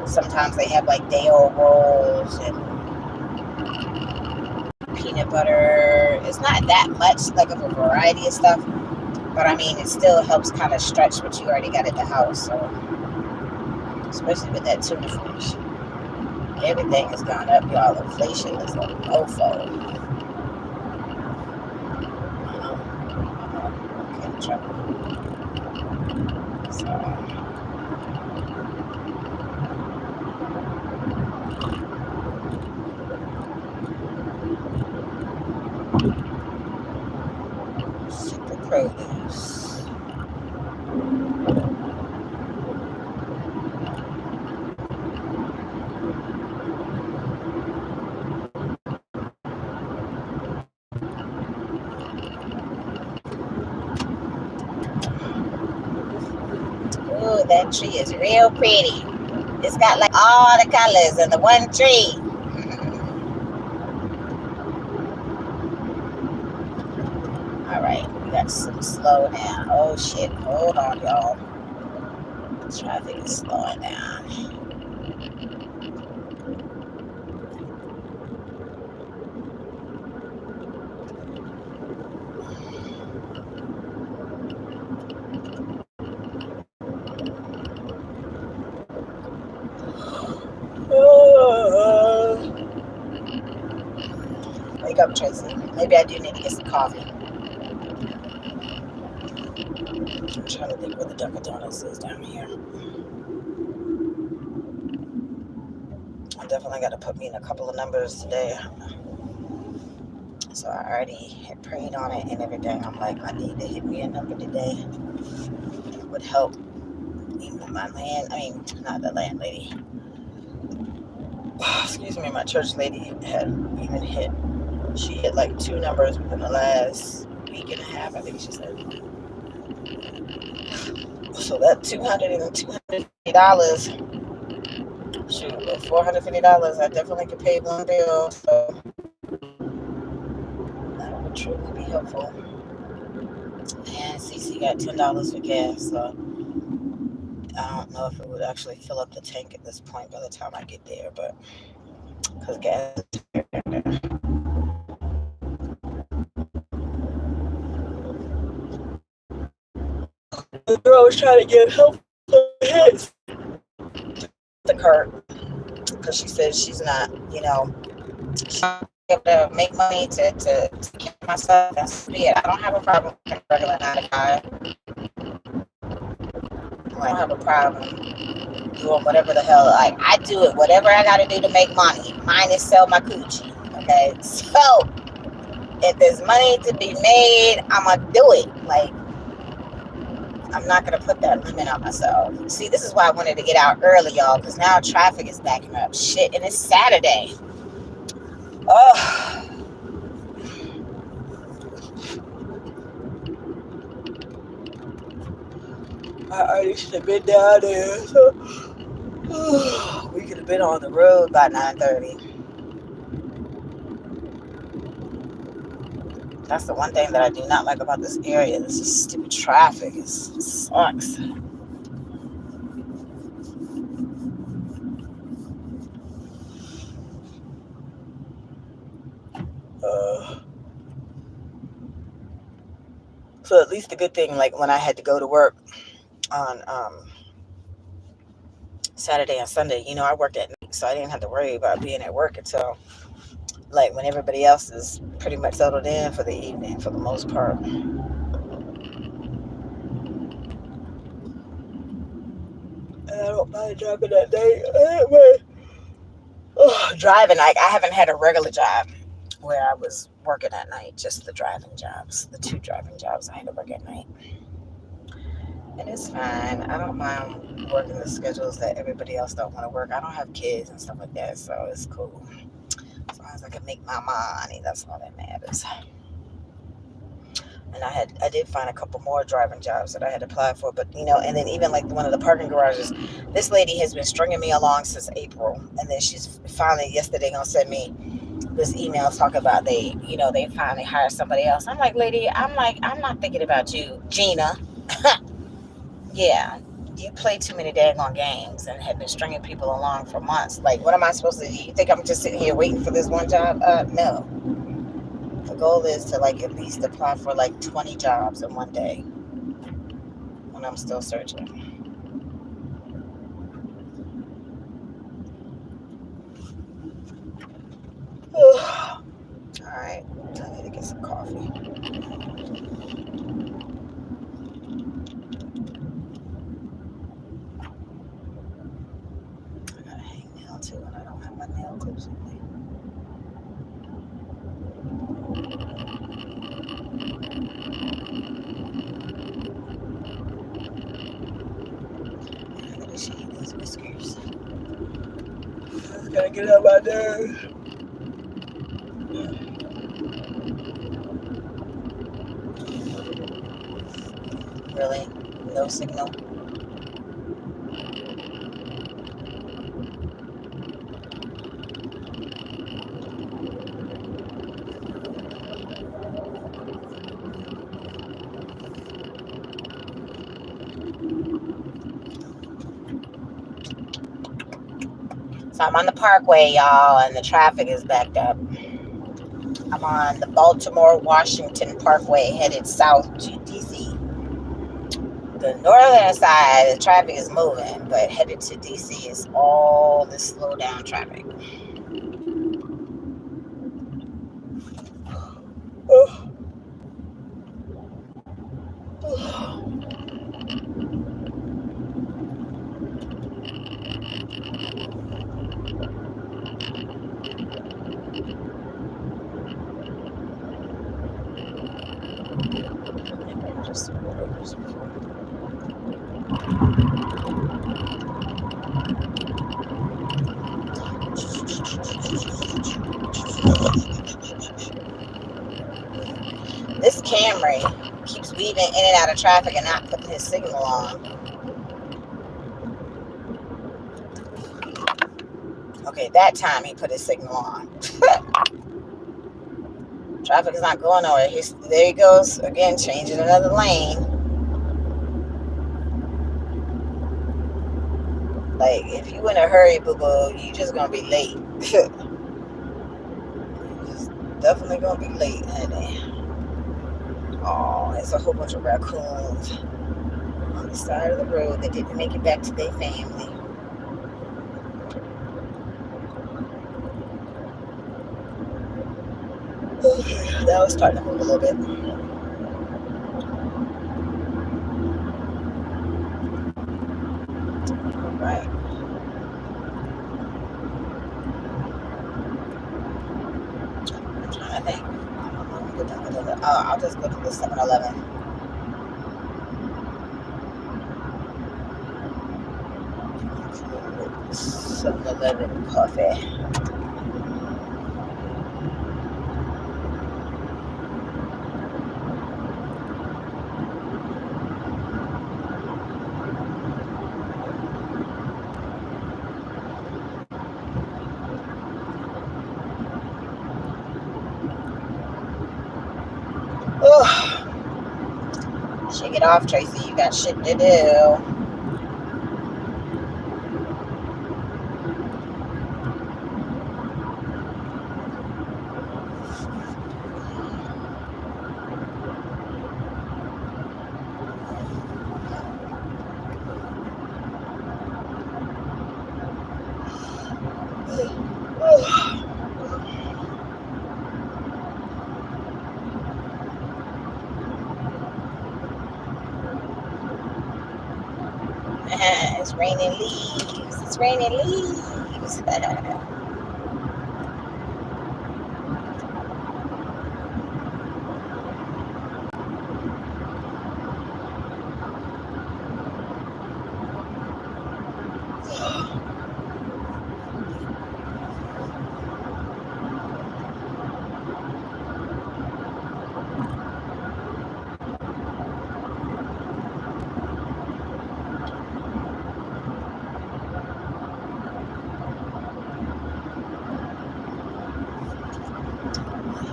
sometimes they have like day-old rolls and peanut butter. It's not that much like of a variety of stuff, but I mean it still helps kind of stretch what you already got at the house. So especially with that tuna fish, everything has gone up, y'all. Inflation is a mofo. Okay, in trouble. So super produce. Ooh, that tree is real pretty. It's got like all the colors in the one tree. All right, we got some slow down. Oh shit, hold on, y'all. Traffic is slowing down. Wake up, Tracy. Maybe I do need to get some coffee. I'm trying to think where the Dunkin' Donuts is down here. I definitely got to put me in a couple of numbers today. So I already had prayed on it and everything. I'm like, I need to hit me a number today. It would help. Even my not the landlady. Excuse me, my church lady had even hit. She hit like 2 numbers within the last week and a half, I think she said. So that $200 and $250, shoot, with $450, I definitely could pay one bill. So that would truly be helpful. And CC got $10 for gas. So I don't know if it would actually fill up the tank at this point by the time I get there, but because gas is the girl was trying to get help hits the cart because she says she's not, she's not able to make money to take care of myself. That's it. I don't have a problem with regular 9 to 5. I don't have a problem doing whatever the hell. Like, I do it, whatever I got to do to make money. Mine is sell my coochie. Okay, so if there's money to be made, I'm gonna do it. Like, I'm not gonna put that limit on myself. See, this is why I wanted to get out early, y'all, because now traffic is backing up. Shit, and it's Saturday. Oh, I already should have been down there. So, we could have been on the road by 9:30. That's the one thing that I do not like about this area. This is stupid traffic. It sucks. So at least the good thing, like when I had to go to work on Saturday and Sunday, I worked at night, so I didn't have to worry about being at work until like when everybody else is pretty much settled in for the evening for the most part. And I don't mind driving at night. Driving, like I haven't had a regular job where I was working at night, just the driving jobs, the 2 driving jobs I had to work at night. And it's fine. I don't mind working the schedules that everybody else don't want to work. I don't have kids and stuff like that, so it's cool. As long as I can make my money, that's all that matters. And I did find a couple more driving jobs that I had applied for, but and then even like one of the parking garages, this lady has been stringing me along since April, and then she's finally yesterday gonna send me this email talking about they finally hired somebody else. I'm like, lady, I'm not thinking about you, Gina. Yeah, you play too many daggone games and have been stringing people along for months. Like, what am I supposed to do? You think I'm just sitting here waiting for this one job? No. The goal is to like at least apply for like 20 jobs in one day when I'm still searching. All right, I need to get some coffee. I got a hangnail too, and I don't have my nail clips with me. I gotta shave these whiskers. I just gotta get out my nerves. Really? No signal? So I'm on the Parkway, y'all, and the traffic is backed up. I'm on the Baltimore-Washington Parkway headed south to DC. The northern side, the traffic is moving, but headed to DC is all this slow down traffic. This Camry keeps weaving in and out of traffic and not putting his signal on. Okay, that time he put his signal on. Traffic is not going nowhere. There he goes again, changing another lane. Like, if you in a hurry, boo boo, you just gonna be late. You just definitely gonna be late, honey. Oh, there's a whole bunch of raccoons on the side of the road that didn't make it back to their family. Okay, that was starting to move a little bit. Right. I'm trying to think. I'll just go to the 7-Eleven. 7-Eleven coffee. Oh, shake it off, Tracy. You got shit to do. It's raining leaves. It's raining leaves.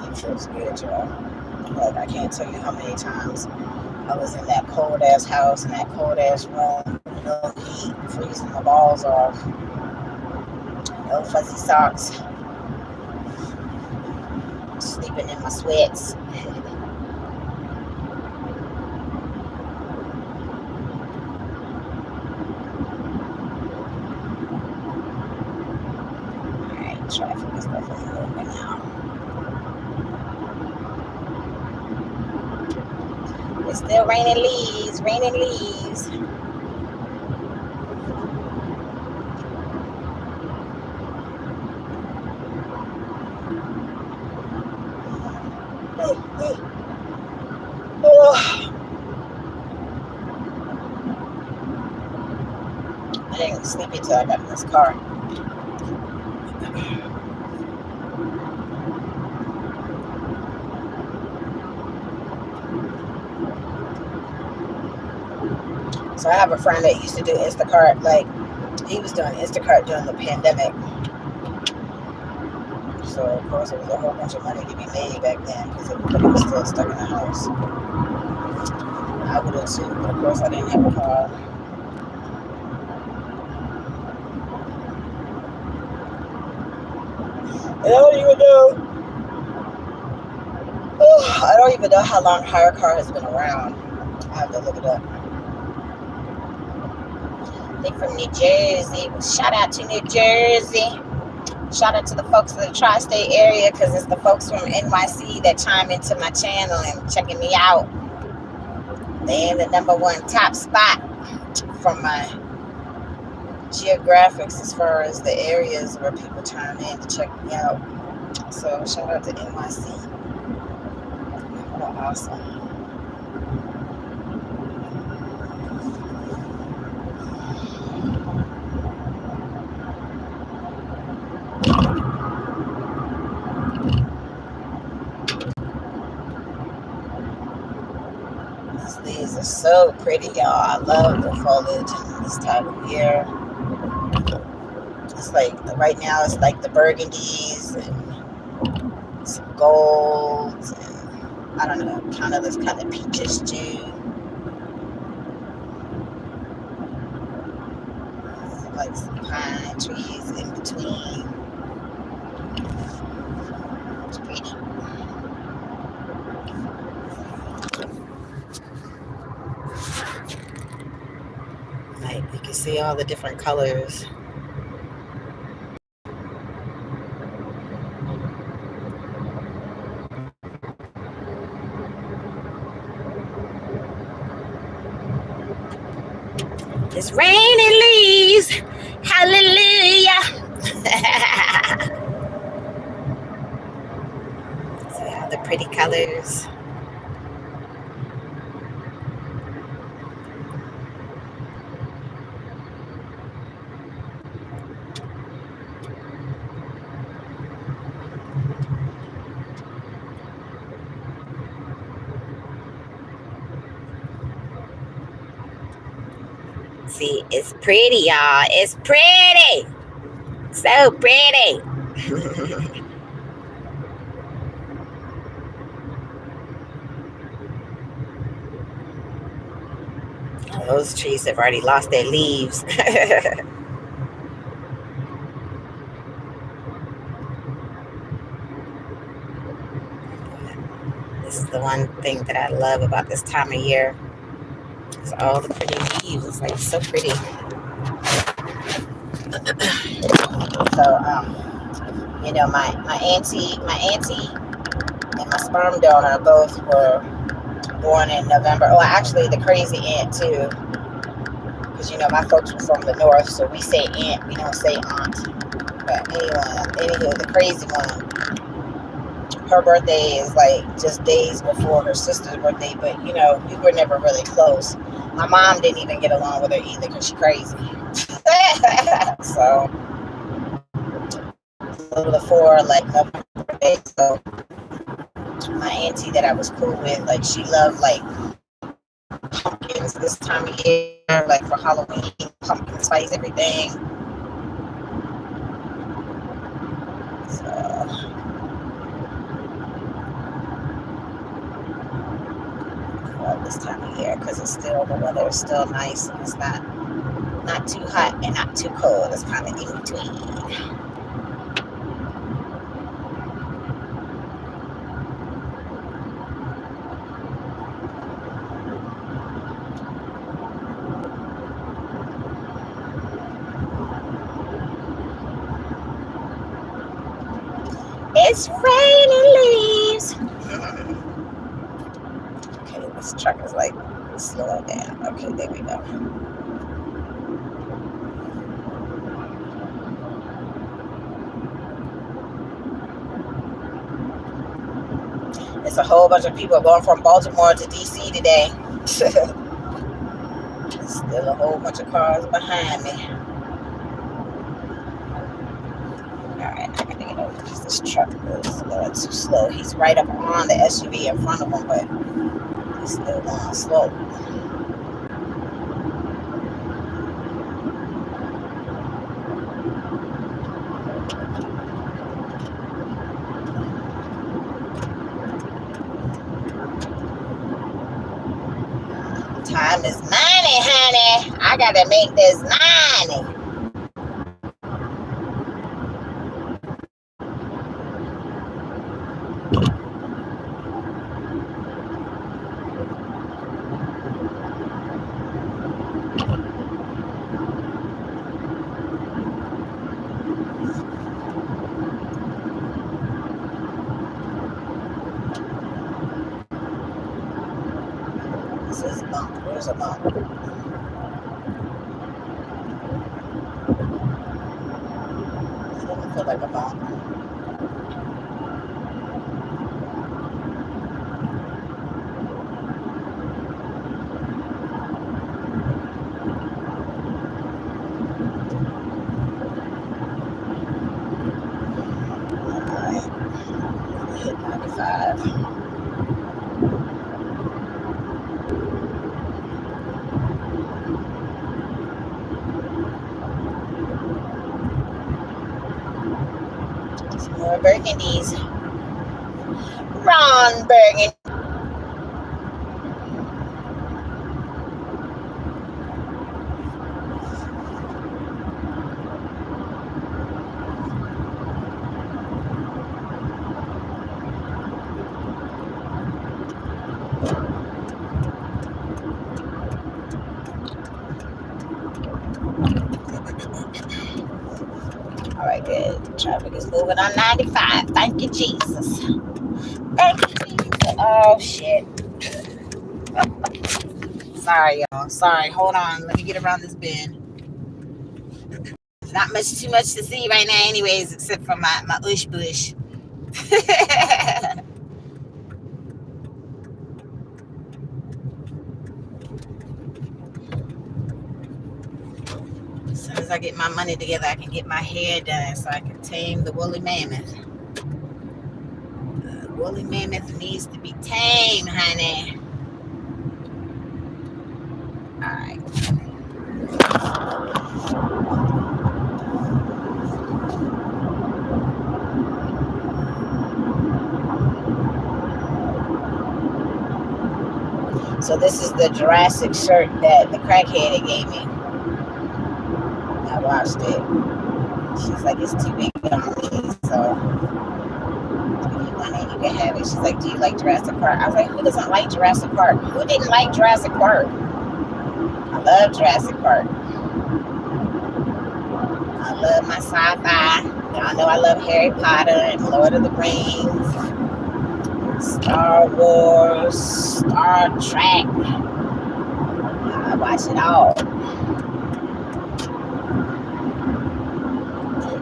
It feels good, y'all. Like, I can't tell you how many times I was in that cold ass house, in that cold ass room, no heat, freezing my balls off, no fuzzy socks, sleeping in my sweats. Alright, traffic is definitely moving now. It's still raining leaves, raining leaves. Oh, I didn't sleep until I got in this car. So I have a friend that used to do Instacart. Like, he was doing Instacart during the pandemic. So of course there was a whole bunch of money to be made back then because everybody was still stuck in the house. I would have too, but of course I didn't have a car. And I don't even know how long hire car has been around. I have to look it up. They from New Jersey. Shout out to New Jersey. Shout out to the folks in the tri-state area because it's the folks from NYC that chime into my channel and checking me out. They in the #1 top spot from my geographics as far as the areas where people chime in to check me out. So shout out to NYC. Oh, awesome. These leaves are so pretty, y'all. I love the foliage in this time of year. It's like right now it's like the burgundies and some golds and I don't know, kind of this kind of peaches too. like some pine trees in between. It's pretty. Like you can see all the different colors. It's raining leaves. Hallelujah. See all the pretty colors. See, it's pretty, y'all. It's pretty. So pretty. Those trees have already lost their leaves. This is the one thing that I love about this time of year. It's all the pretty leaves. It's like so pretty. So, you know, my auntie and my sperm donor both were born in November. Oh, actually, the crazy aunt too, because you know my folks were from the north, so we say aunt, we don't say aunt. But anywho, the crazy one, her birthday is like just days before her sister's birthday, but you know we were never really close. My mom didn't even get along with her either because she's crazy. So before like November birthday, so my auntie that I was cool with, like she loved like pumpkins this time of year, like for Halloween, pumpkin spice everything. So this time of year because it's still the weather is still nice and it's not too hot and not too cold. It's kind of in between. It's raining leaves. Okay, this truck is like slowing down. Okay, there we go. It's a whole bunch of people going from Baltimore to DC today. There's still a whole bunch of cars behind me. Alright, I gotta get over because this truck is going too slow. He's right up on the SUV in front of him, but he's still going slow. Time is money, honey. I gotta make this money. This is a bump. Where's a bump? It doesn't feel like a bump. Alright. Hit 95. Some more burgundies. Ron Burgundy. right, good. The traffic is moving on 95. Thank you, Jesus. Thank you, Jesus. Oh, shit. Sorry, y'all. Sorry. Hold on. Let me get around this bend. Not too much to see right now, anyways, except for my ush bush. As soon as I get my money together, I can get my hair done so I can tame the woolly mammoth. The woolly mammoth needs to be tamed, honey. All right. So this is the Jurassic shirt that the crackhead gave me. I watched it. She's like, it's too big on me, so if you want it, you can have it. She's like, do you like Jurassic Park? I was like, who doesn't like Jurassic Park? Who didn't like Jurassic Park? I love Jurassic Park. I love my sci-fi. Y'all know I love Harry Potter and Lord of the Rings, Star Wars, Star Trek. I watch it all.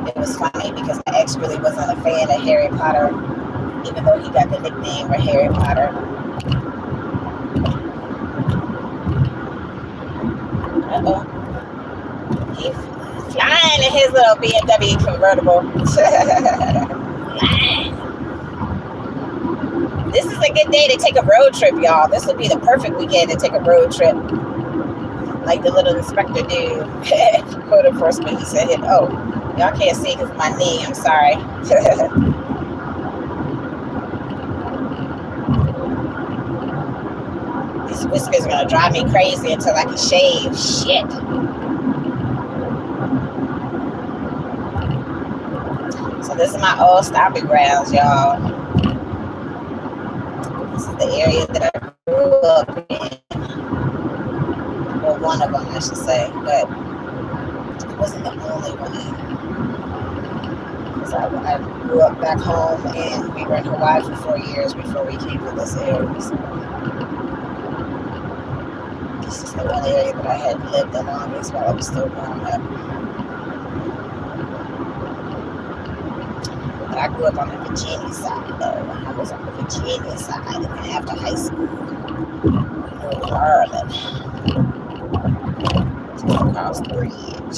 It was funny because my ex really wasn't a fan of Harry Potter, even though he got the nickname for Harry Potter. Uh-oh. He's flying in his little BMW convertible. This is a good day to take a road trip, y'all. This would be the perfect weekend to take a road trip. Like the little inspector dude. Code enforcement, he said, oh, y'all can't see because of my knee. I'm sorry. These whiskers are going to drive me crazy until I can shave. Shit. So this is my old stomping grounds, y'all. This is the area that I grew up in. Well, one of them, I should say. But it wasn't the only one. Because I grew up back home and we were in Hawaii for 4 years before we came to this area. So this is the one area that I had lived the longest while I was still growing up. But I grew up on the Virginia side, though. I was on the Virginia side, and then after high school, we moved to Maryland. Just across the bridge.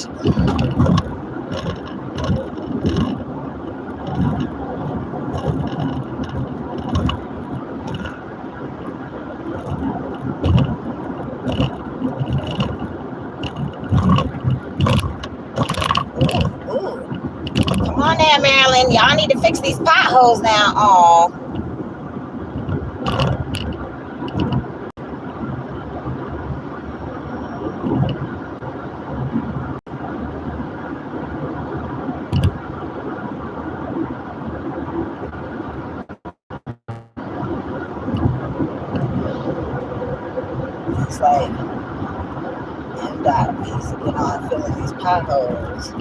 Ooh. Come on now, Maryland. Y'all need to fix these potholes now. Aw. It's like, MDOT needs to get on filling these potholes.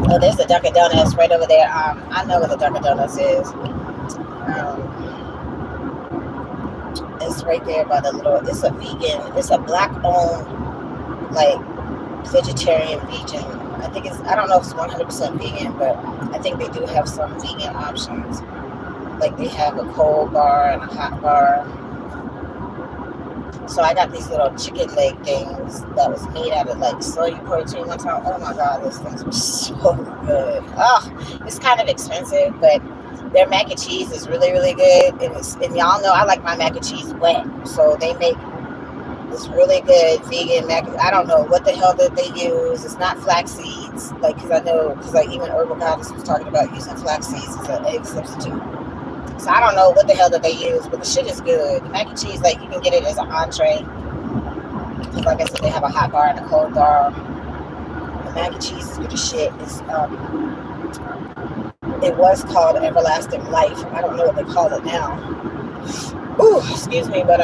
Oh, there's the Dunkin' Donuts right over there. I know what the Dunkin' Donuts is. It's right there by the little. It's a vegan. It's a black-owned, like, vegetarian vegan. I think it's. I don't know if it's 100% vegan, but I think they do have some vegan options. Like they have a cold bar and a hot bar. So I got these little chicken leg things that was made out of like soy protein one time. Oh my god, those things were so good. Oh, it's kind of expensive, but their mac and cheese is really, really good. And y'all know I like my mac and cheese wet. So they make this really good vegan mac. I don't know what the hell that they use. It's not flax seeds. Like, because like even Herbal Goddess was talking about using flax seeds as an egg substitute. So I don't know what the hell that they use, but the shit is good. The mac and cheese, like you can get it as an entree. Like I said, they have a hot bar and a cold bar. The mac and cheese is good as shit. It was called Everlasting Life. I don't know what they call it now. Ooh, excuse me, but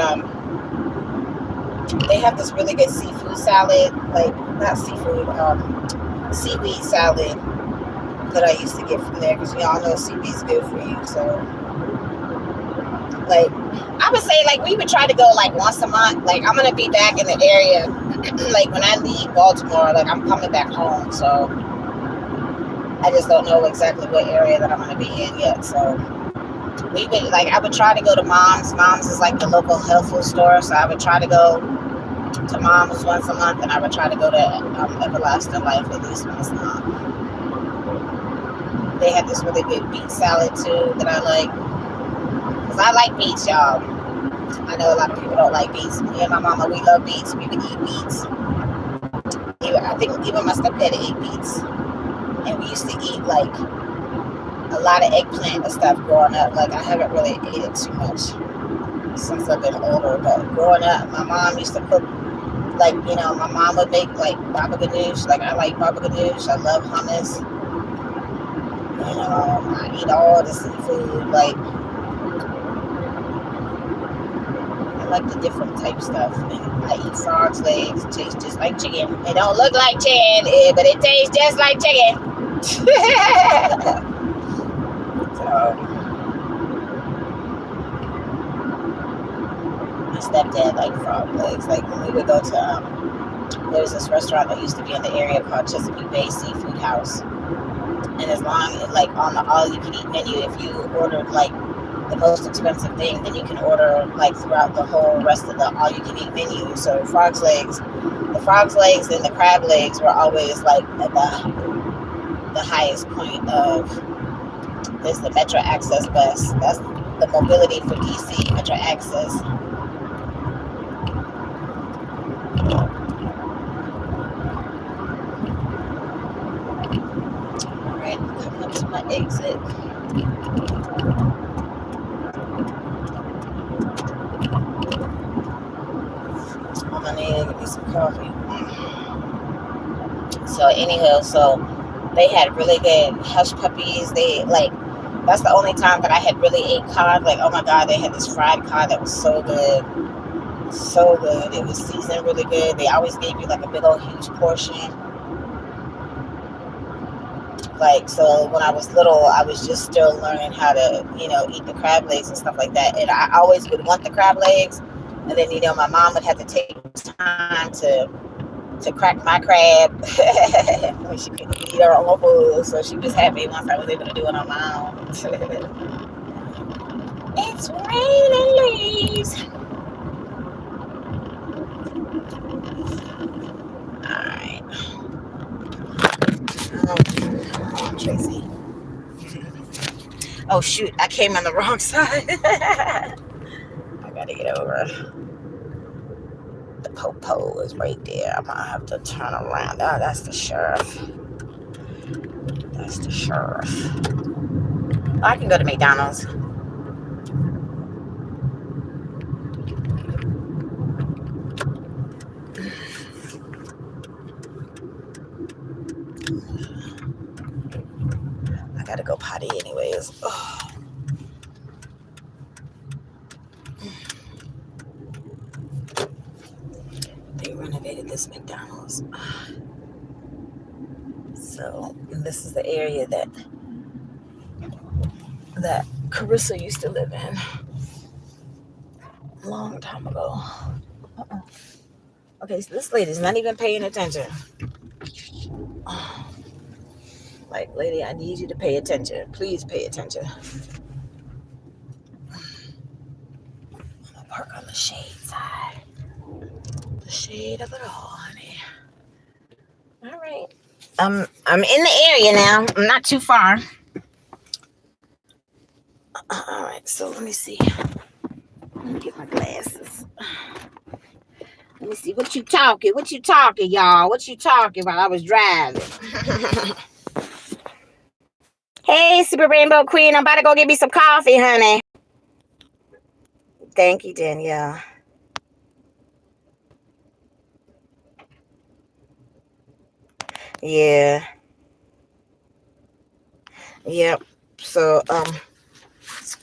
they have this really good seafood salad, like not seafood, seaweed salad that I used to get from there because y'all know seaweed's good for you. So, like, I would say like we would try to go like once a month. Like I'm gonna be back in the area. Like when I leave Baltimore, like I'm coming back home. So I just don't know exactly what area that I'm gonna be in yet. So we would like I would try to go to Mom's. Mom's is like the local health food store, so I would try to go to Mom's once a month, and I would try to go to Everlasting Life at least once a month. They have this really good beet salad too that I like, because I like beets, y'all. I know a lot of people don't like beets. Me and my mama, we love beets. We would eat beets. I think even my stepdad ate beets, and we used to eat like a lot of eggplant and stuff growing up. Like I haven't really ate it too much since I've been older, but growing up, my mom used to cook. Like, you know, my mom would make like baba ganoush. Like I like baba ganoush. I love hummus. You know, I eat all the seafood. Like I like the different type stuff. And I eat frog's legs. It tastes just like chicken. It don't look like chicken, but it tastes just like chicken. So my stepdad liked frog legs. Like when we would go to there was this restaurant that used to be in the area called Chesapeake Bay Seafood House. And as long as like on the all you can eat menu, if you ordered like the most expensive thing, then you can order like throughout the whole rest of the all you can eat menu. So the frog's legs and the crab legs were always like at the highest point of this the Metro Access bus. That's the mobility for DC, Metro Access. Alright, coming up to my exit. I need to get me some coffee. So anyhow, so they had really good hush puppies. They like that's the only time that I had really ate cod. Like, oh my god, they had this fried cod that was so good. So good. It was seasoned really good. They always gave you like a big old huge portion. Like, so when I was little, I was just still learning how to, you know, eat the crab legs and stuff like that. And I always would want the crab legs. And then, you know, my mom would have to take time to crack my crab. When she couldn't eat her own food. So she was happy once I was able to do it on my own. It's raining leaves. Alright. Oh, Tracy. Oh shoot, I came on the wrong side. I gotta get over. The popo is right there. I'm gonna have to turn around. Oh, that's the sheriff. That's the sheriff. Oh, I can go to McDonald's. I gotta go potty anyways. Oh. They renovated this McDonald's. So this is the area that Carissa used to live in a long time ago. Uh-uh. Okay, so this lady's not even paying attention. Like, lady, I need you to pay attention. Please pay attention. I'm gonna park on the shade side. The shade of it all, honey. All right. I'm in the area now. I'm not too far. All right, so let me see. Let me get my glasses. Let me see. What you talking, y'all? What you talking while I was driving? Hey, Super Rainbow Queen. I'm about to go get me some coffee, honey. Thank you, Danielle. Yeah. Yep. So,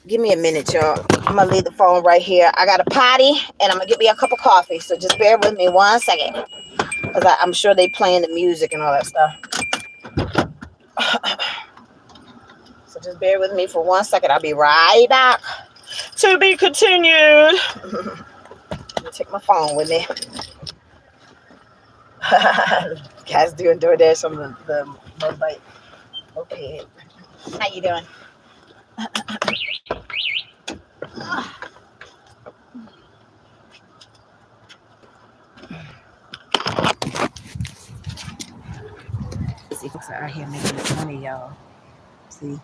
Give me a minute, y'all. I'm gonna leave the phone right here. I got a potty, and I'm gonna get me a cup of coffee. So just bear with me 1 second, cause I'm sure they playing the music and all that stuff. So just bear with me for 1 second. I'll be right back. To be continued. Let me take my phone with me. Guys doing DoorDash on the motorbike. Okay. How you doing? See, folks are out here making this money, y'all. See,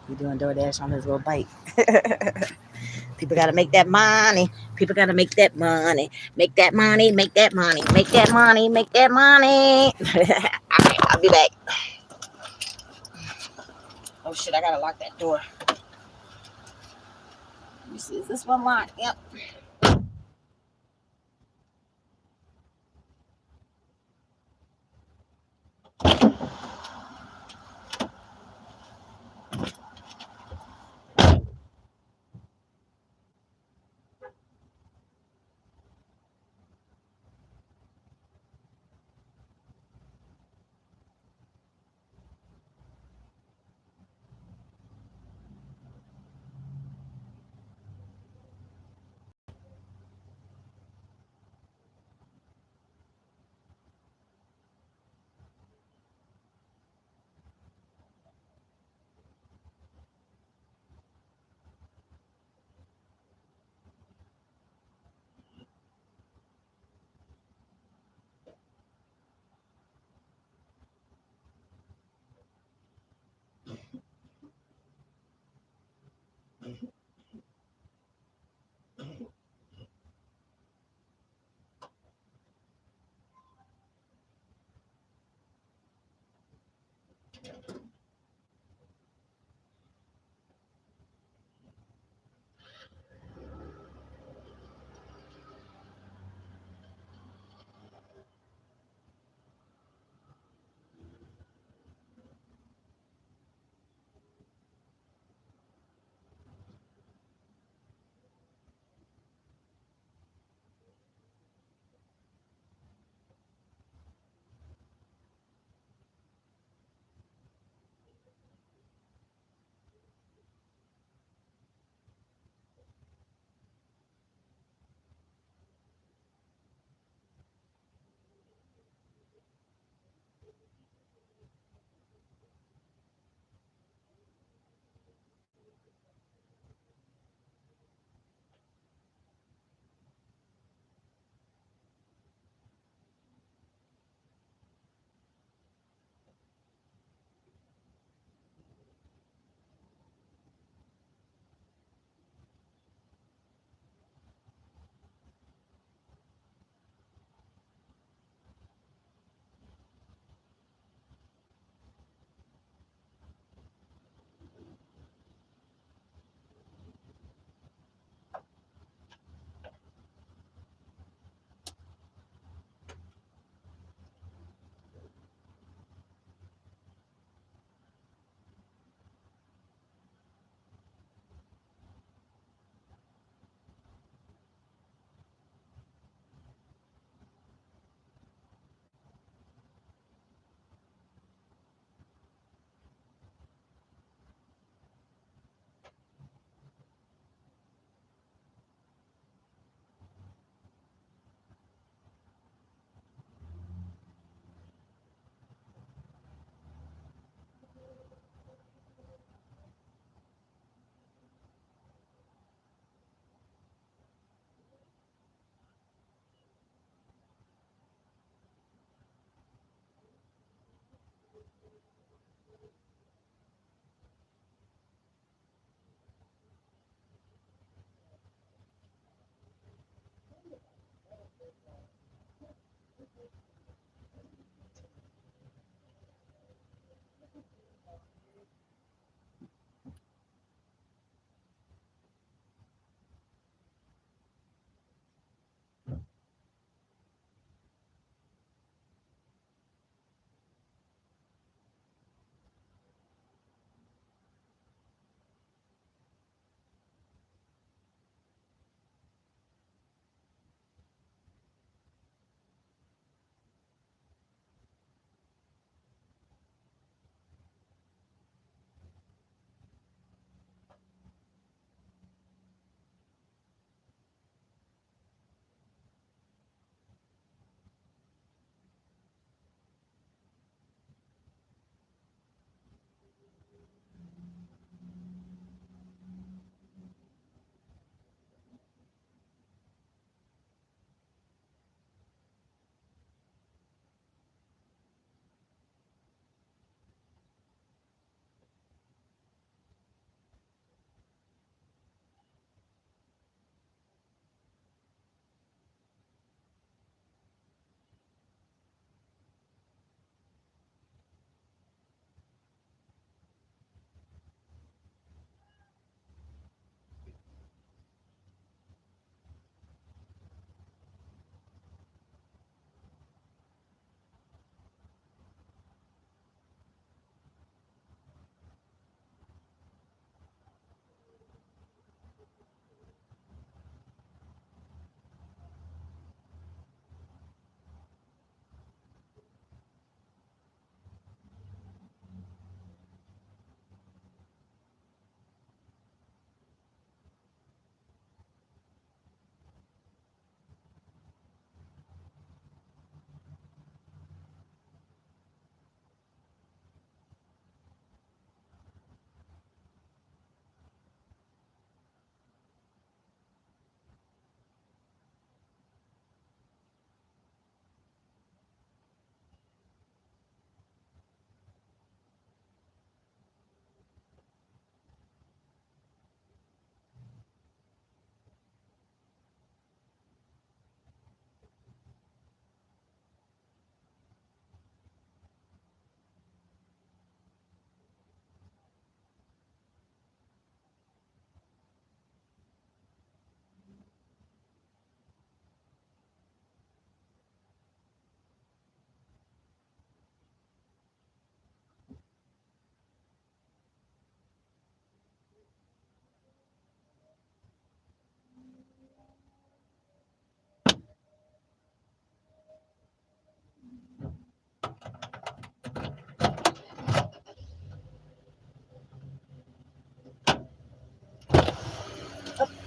he doing DoorDash on his little bike. People gotta make that money. People gotta make that money. Make that money. Make that money. Make that money. Make that money. All right, I'll be back. Oh shit! I gotta lock that door. Let me see. Is this one locked? Yep.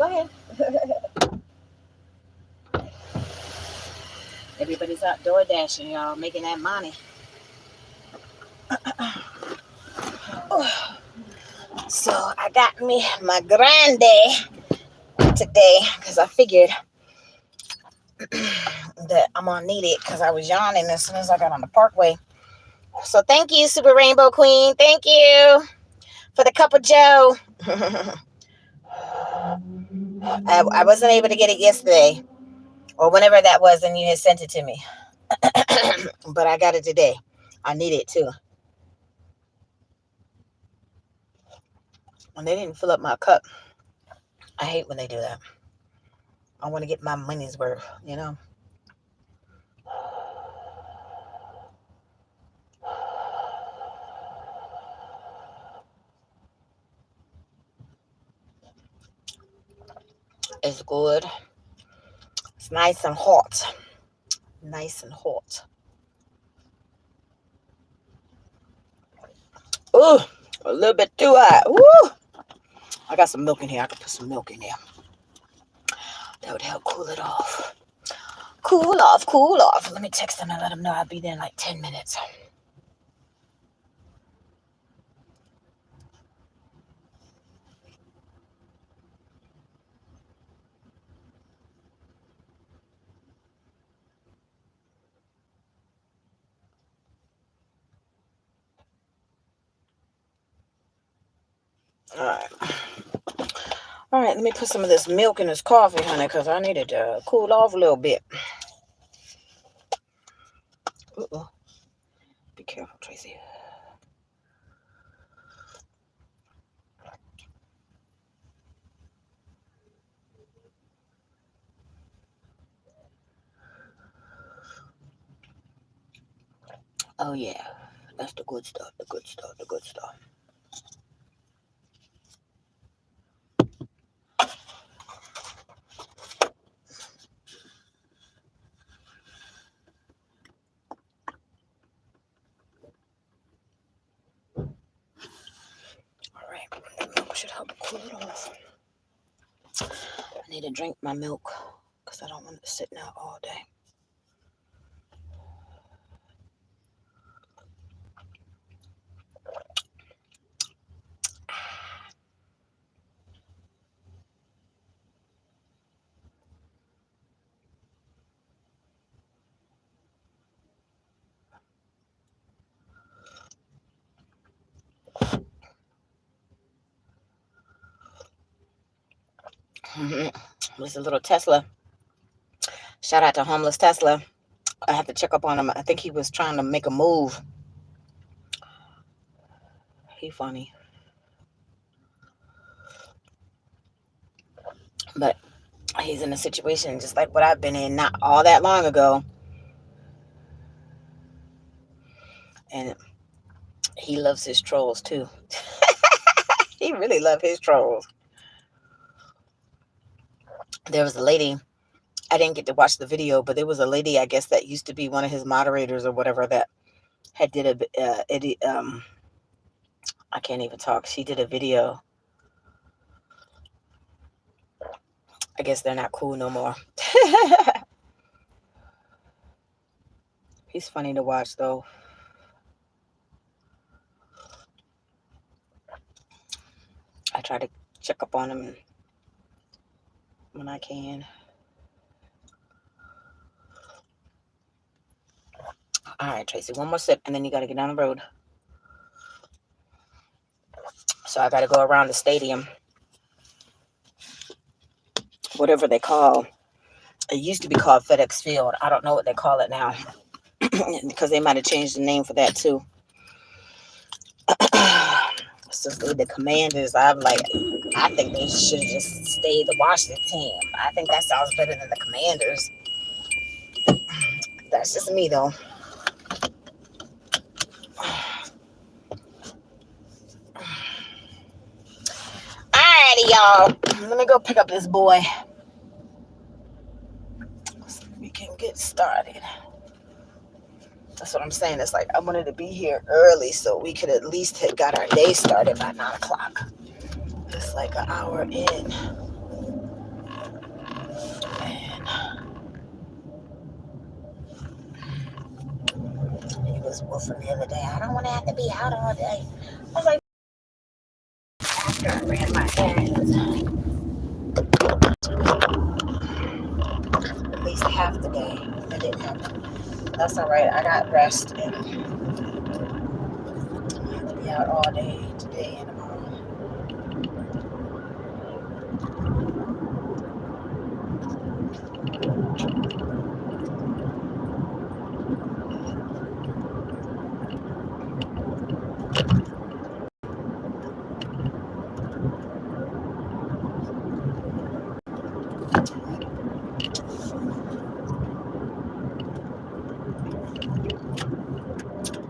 Go ahead. Everybody's out door dashing, y'all, making that money. So I got me my grande today because I figured that I'm gonna need it because I was yawning as soon as I got on the parkway. So thank you, Super Rainbow Queen. Thank you for the cup of Joe. I wasn't able to get it yesterday or whenever that was, and you had sent it to me. But I got it today. I need it too. And they didn't fill up my cup. I hate when they do that. I want to get my money's worth, you know. It's good. It's nice and hot. Nice and hot. Ooh, a little bit too hot. Woo! I got some milk in here. I could put some milk in there. That would help cool it off. Cool off, cool off. Let me text them and let them know I'll be there in like 10 minutes. All right. All right, let me put some of this milk in this coffee, honey, because I need it to cool off a little bit. Uh-oh. Be careful, Tracy. Oh, yeah. That's the good stuff, the good stuff, the good stuff. All right, the milk should help cool it off. I need to drink my milk because I don't want it sitting out all day. This is a little Tesla. Shout out to homeless Tesla. I have to check up on him. I think he was trying to make a move. He funny. But he's in a situation just like what I've been in not all that long ago. And he loves his trolls too. He really loves his trolls. There was a lady, I didn't get to watch the video, but there was a lady, I guess, that used to be one of his moderators or whatever that had did I can't even talk. She did a video. I guess they're not cool no more. He's funny to watch though. I try to check up on him when I can. All right, Tracy, one more sip and then you got to get down the road. So I got to go around the stadium. Whatever they call. It used to be called FedEx Field. I don't know what they call it now. Because they might have changed the name for that too. So the Commanders, I think they should just stay the Washington team. I think that sounds better than the Commanders. That's just me though. Alrighty, y'all. Let me go pick up this boy. So we can get started. That's what I'm saying. It's like I wanted to be here early so we could at least have got our day started by 9 o'clock. It's like an hour in. was woofing the other day. I don't want to have to be out all day. I was like, after I ran my errands, at least half the day. I didn't have to. That's all right. I got rest and I have to be out all day today and tomorrow.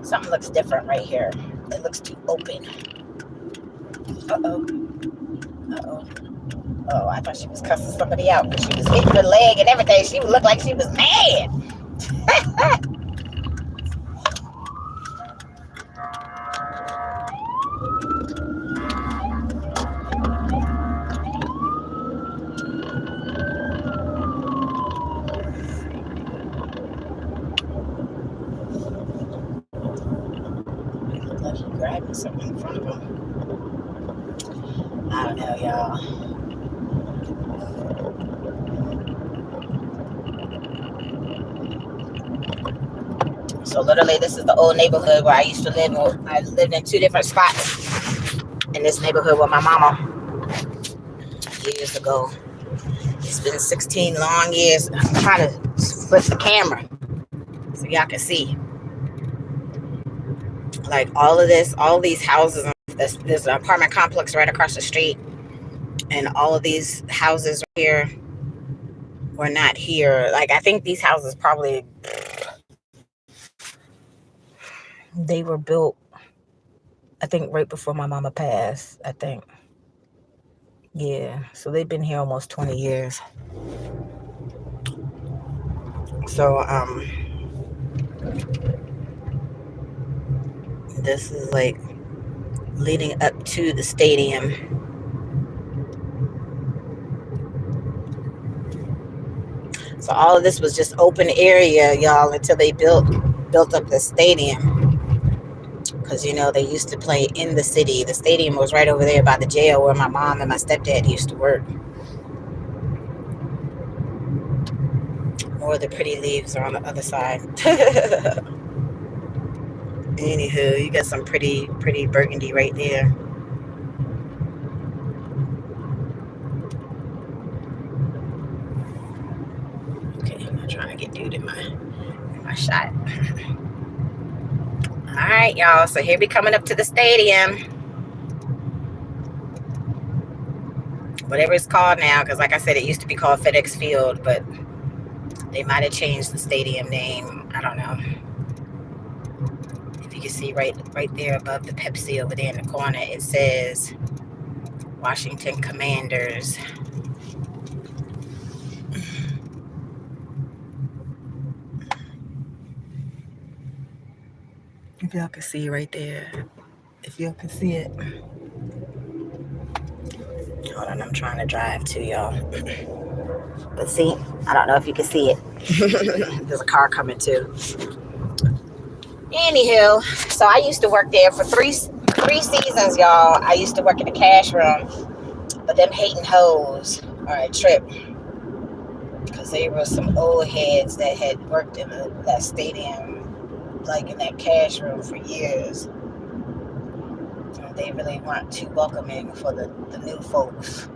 Something looks different right here. It looks too open. Uh-oh. Uh-oh. Oh, I thought she was cussing somebody out because she was hitting her leg and everything. She looked like she was mad. It looked like he grabbing something in front of him. I don't know, y'all. So literally, this is the old neighborhood where I used to live. I lived in 2 different spots in this neighborhood with my mama years ago. It's been 16 long years. I'm trying to flip the camera so y'all can see. Like all of this, all these houses. There's an apartment complex right across the street, and all of these houses here were not here. Like I think these houses probably they were built, I think, right before my mama passed. I think, yeah. So they've been here almost 20 years. So this is like leading up to the stadium. So all of this was just open area, y'all, until they built up the stadium. Because, you know, they used to play in the city. The stadium was right over there by the jail where my mom and my stepdad used to work. More of the pretty leaves are on the other side. Anywho, you got some pretty burgundy right there. Okay, I'm not trying to get dude in my shot. All right, y'all. So here we coming up to the stadium. Whatever it's called now, because like I said, it used to be called FedEx Field, but they might have changed the stadium name. I don't know. If you can see right there above the Pepsi over there in the corner, it says Washington Commanders. If y'all can see right there. If y'all can see it. Hold on, I'm trying to drive too, y'all. But see, I don't know if you can see it. There's a car coming too. Anywho, so I used to work there for three seasons, y'all. I used to work in the cash room, but them hating hoes are a trip. Because they were some old heads that had worked in that stadium, like in that cash room for years. And they really weren't too welcoming for the new folks.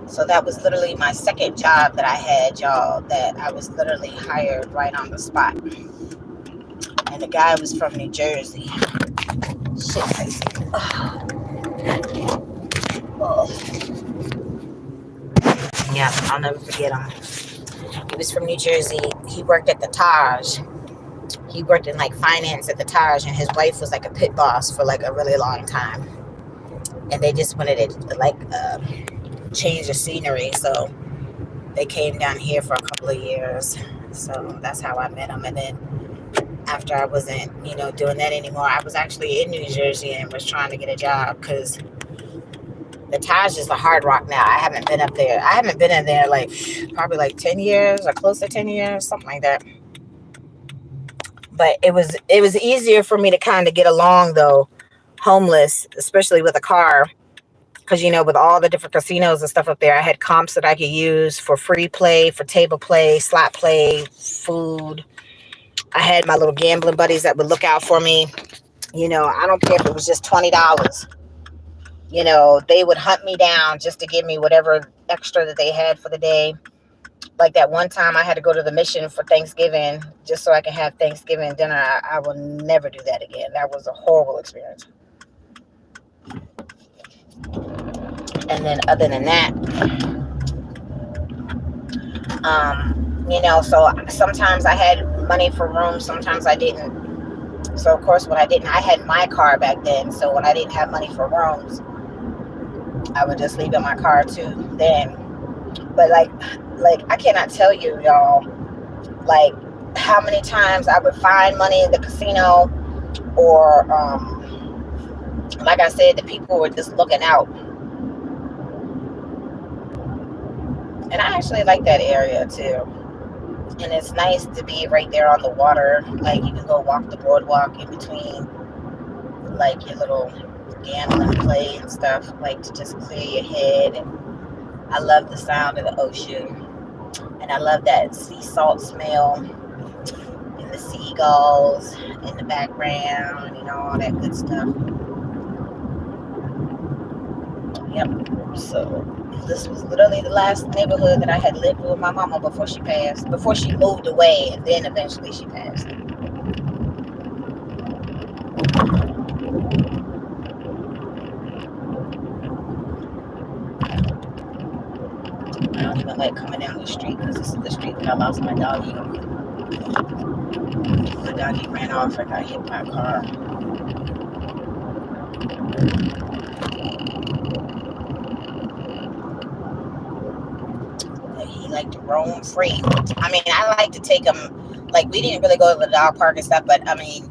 So that was literally my second job that I had, y'all, that I was literally hired right on the spot. And the guy was from New Jersey. Shit, crazy. Oh. Yeah, I'll never forget him. He was from New Jersey. He worked at the Taj. He worked in like finance at the Taj, and his wife was like a pit boss for like a really long time. And they just wanted to like change the scenery, so they came down here for a couple of years. So that's how I met him. And then after I wasn't, doing that anymore, I was actually in New Jersey and was trying to get a job because the Taj is the Hard Rock now. I haven't been up there. I haven't been in there like probably like 10 years or close to 10 years, something like that. But it was easier for me to kind of get along though, homeless, especially with a car. Because, with all the different casinos and stuff up there, I had comps that I could use for free play, for table play, slot play, food. I had my little gambling buddies that would look out for me. I don't care if it was just $20. They would hunt me down just to give me whatever extra that they had for the day. Like that one time I had to go to the mission for Thanksgiving just so I could have Thanksgiving dinner. I will never do that again. That was a horrible experience. And then other than that, so sometimes I had money for rooms, sometimes I didn't. So of course when I didn't, I had my car back then. So when I didn't have money for rooms, I would just leave in my car too then. But like I cannot tell you, y'all, like how many times I would find money in the casino, or like I said, the people were just looking out. And I actually like that area too. And it's nice to be right there on the water. Like you can go walk the boardwalk in between like your little gambling play and stuff, like to just clear your head. And I love the sound of the ocean. And I love that sea salt smell and the seagulls in the background, all that good stuff. Yep. So this was literally the last neighborhood that I had lived with my mama before she passed, before she moved away, and then eventually she passed. I don't even like coming down the street because this is the street that I lost my doggy on. The doggy ran off and got hit by a car. He liked to roam free. I mean, I like to take him, like we didn't really go to the dog park and stuff, but I mean,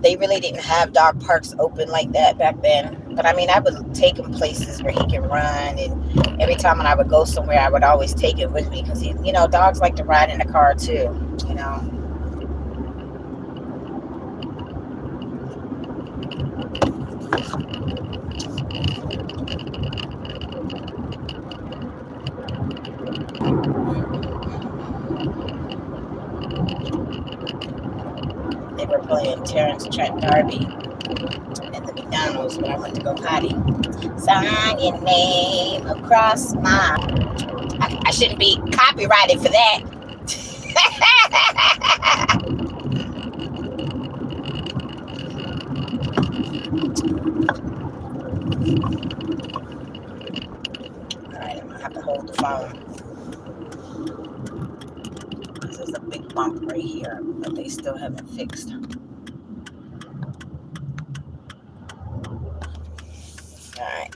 they really didn't have dog parks open like that back then. But I mean, I would take him places where he can run, and every time when I would go somewhere, I would always take him with me because dogs like to ride in the car too. They were playing Terrence Trent D'Arby at the McDonald's when I went to go potty. Sign your name across my... I shouldn't be copyrighted for that. Alright, I'm going to have to hold the phone. There's a big bump right here that they still haven't fixed. Alright.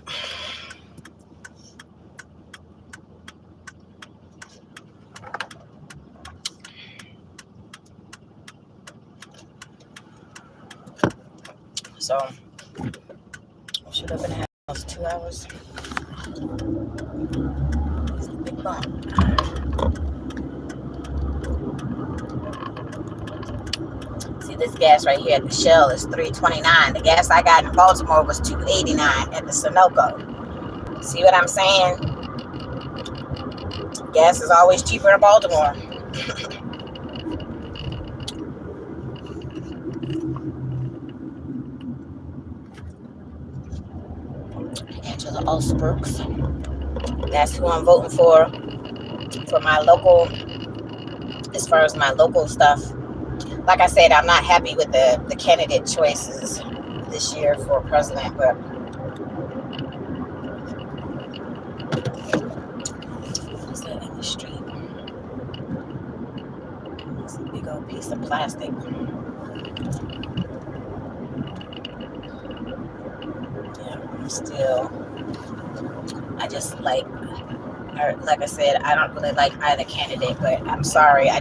So, should have been almost 2 hours. It's a big bump. See, this gas right here at the Shell is $3.29. The gas I got in Baltimore was $2.89 at the Sunoco. See what I'm saying? Gas is always cheaper in Baltimore. Angela Osbrooks. That's who I'm voting for my local, as far as my local stuff. Like I said, I'm not happy with the candidate choices this year for president, but what's that in the street? It's a big old piece of plastic. Still, I just like I said, I don't really like either candidate, but I'm sorry, I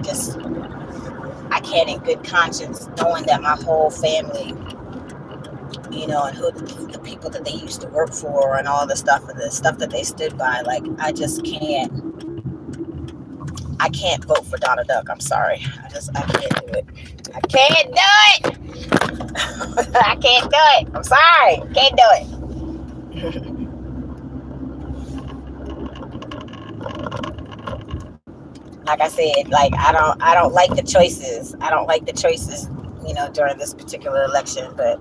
can't in good conscience, knowing that my whole family, and who the people that they used to work for and all the stuff that they stood by, like I just can't I can't vote for Donald Duck. I'm sorry. I can't do it. I can't do it. I can't do it. I'm sorry. Can't do it. Like I said, like I don't like the choices. I don't like the choices, during this particular election, but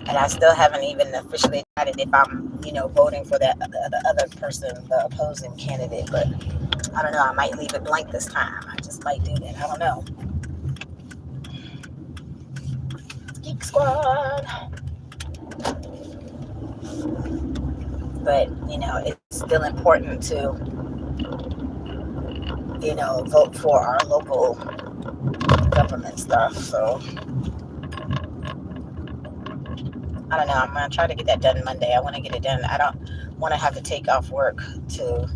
and I still haven't even officially decided if I'm, voting for the other person, the opposing candidate, but I don't know. I might leave it blank this time. I just might do that. I don't know. Geek Squad. But, it's still important to, vote for our local government stuff. So, I don't know. I'm going to try to get that done Monday. I want to get it done. I don't want to have to take off work to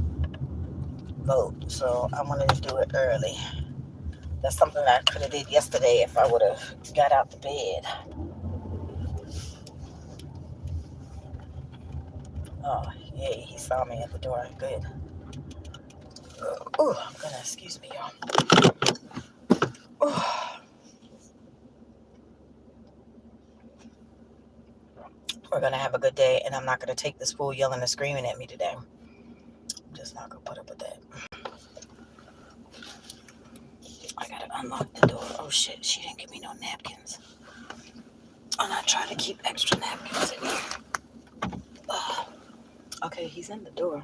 vote. So, I wanted to do it early. That's something that I could have did yesterday if I would have got out the bed. Oh, yay. He saw me at the door. Good. Oh, I'm going to, excuse me, y'all. Oh. We're going to have a good day, and I'm not going to take this fool yelling and screaming at me today. I'm just not going to put up with that. I got to unlock the door. Oh, shit. She didn't give me no napkins. And I try to keep extra napkins in here. Okay, he's in the door.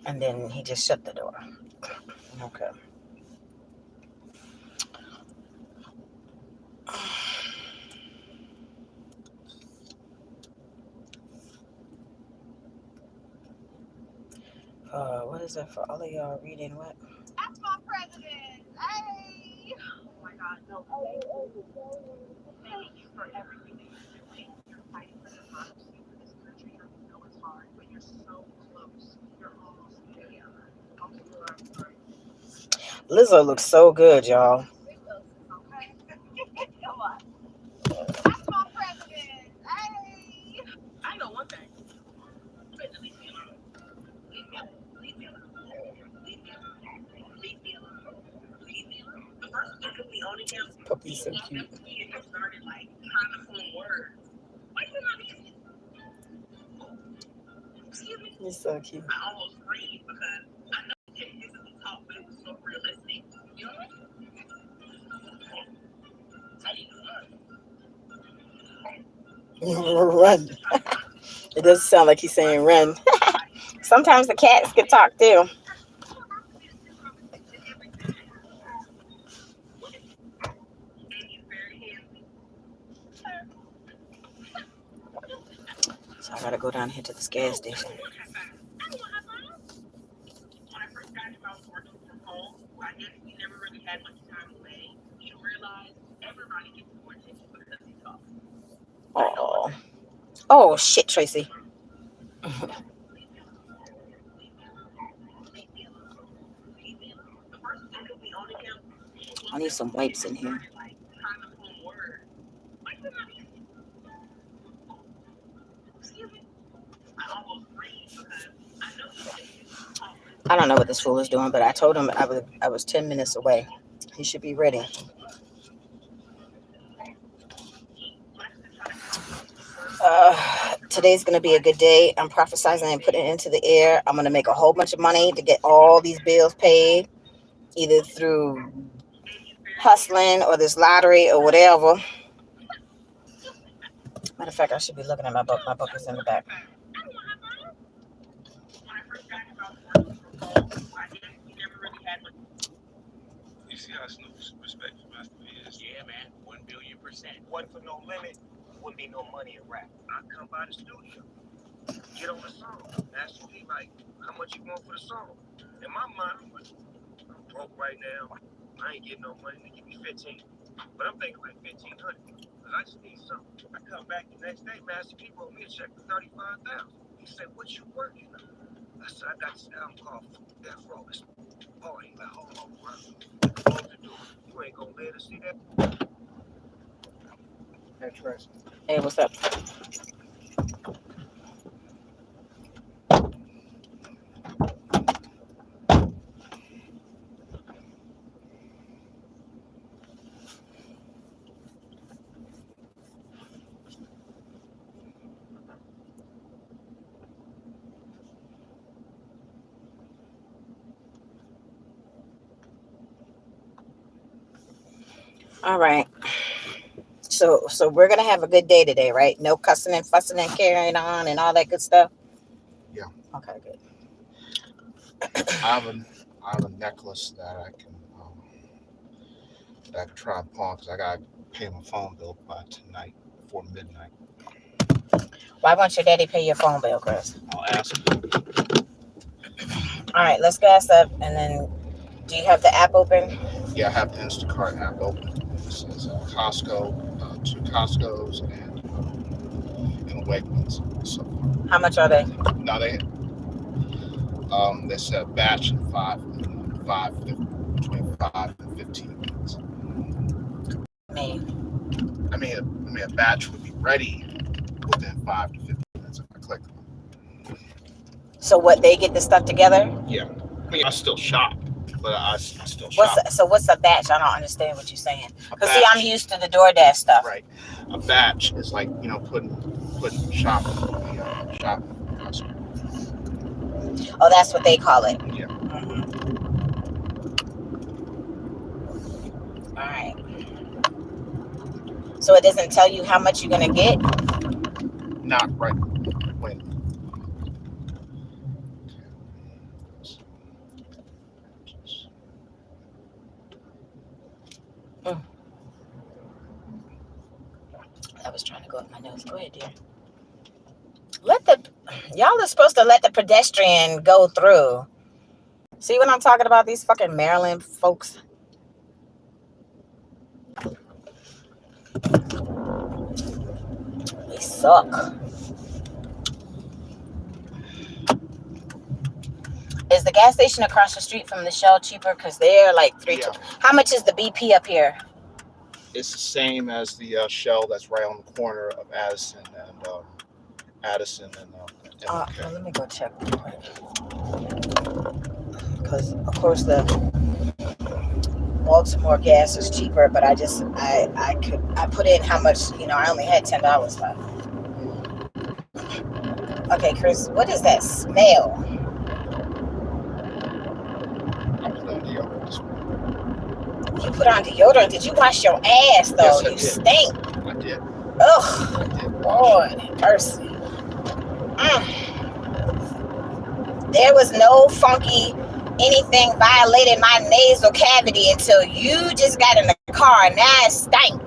And then he just shut the door. Okay. What is that for all of y'all reading? What? That's my president. Hey. Oh my God. No. Thank you for everything that you're doing. You're fighting for democracy for this country. I know it's hard, but you're so close. You're almost there. Lizzo looks so good, y'all. Okay. Come on. That's my president. Hey. I know one thing. You better leave me alone. Leave me alone. Leave me alone. Leave me alone. Leave me alone. Leave me alone. The first thing could be owning him. Puppy's so cute. He started like trying to form words. Why you not easy? Excuse me. He's so cute. I almost screamed because I know he didn't physically talk, but it was so realistic. You know what? How you doing? Run. It doesn't sound like he's saying run. Sometimes the cats can talk too. So I gotta go down here to this gas station. When I first got him, I was working from home. I guess we never really had much time away. You realize everybody gets more attention because he talks. Oh shit, Tracy. I need some wipes in here. I don't know what this fool is doing, but I told him I was 10 minutes away. He should be ready. Today's going to be a good day. I'm prophesizing and putting it into the air. I'm going to make a whole bunch of money to get all these bills paid, either through hustling or this lottery or whatever. Matter of fact, I should be looking at my book. My book is in the back. You see how Snoop's respectful Master is? Yeah, man. 1,000,000,000%. Wasn't for no limit, wouldn't be no money in rap. I'd come by the studio, get on the song, ask me like, how much you want for the song? In my mind, I'm like, I'm broke right now. I ain't getting no money. They give me 15. But I'm thinking like 1,500. Cause I just need something. I come back the next day, Master P wrote me a check for 35,000. He said, what you working on? I said, I got this album called Death Row. It's party. Like, hold on, bro. Close the door. You ain't gonna let us see that. Hey, Tracy. Hey, what's up? All right. So we're gonna have a good day today, right? No cussing and fussing and carrying on and all that good stuff. Yeah. Okay, good. I have a necklace that I can try and pawn because I gotta pay my phone bill by tonight before midnight. Why won't your daddy pay your phone bill, Chris? I'll ask him. All right, let's gas up, and then do you have the app open? Yeah, I have the Instacart app open. It says Costco, 2 Costco's and Wegmans so far. How much are they? Now they said batch and between 5 and 15 minutes. Me. I mean a batch would be ready within 5 to 15 minutes if I click on it. So what? They get the stuff together? Yeah. I mean I still shop, but I still shop. What's a batch? I don't understand what you're saying. A Because see, I'm batch, used to the DoorDash stuff. right? A batch is like putting shopping in the shopping. Oh, that's what they call it. Yeah. Mm-hmm. All right. So it doesn't tell you how much you're gonna get? Not right. Wait. I was trying to go up my nose. Go ahead, dear. Y'all are supposed to let the pedestrian go through. See what I'm talking about? These fucking Maryland folks. They suck. Is the gas station across the street from the Shell cheaper? Because they're like Yeah. How much is the BP up here? It's the same as the Shell that's right on the corner of Addison and Well, let me go check real quick. Because of course the Baltimore gas is cheaper, but I put in how much, I only had $10 left. Okay, Chris, what is that smell? You put on deodorant. Did you wash your ass though? Yes, I you did. Stink. I did. Ugh. I did. Lord mercy. There was no funky anything violated my nasal cavity until you just got in the car. Now it stank.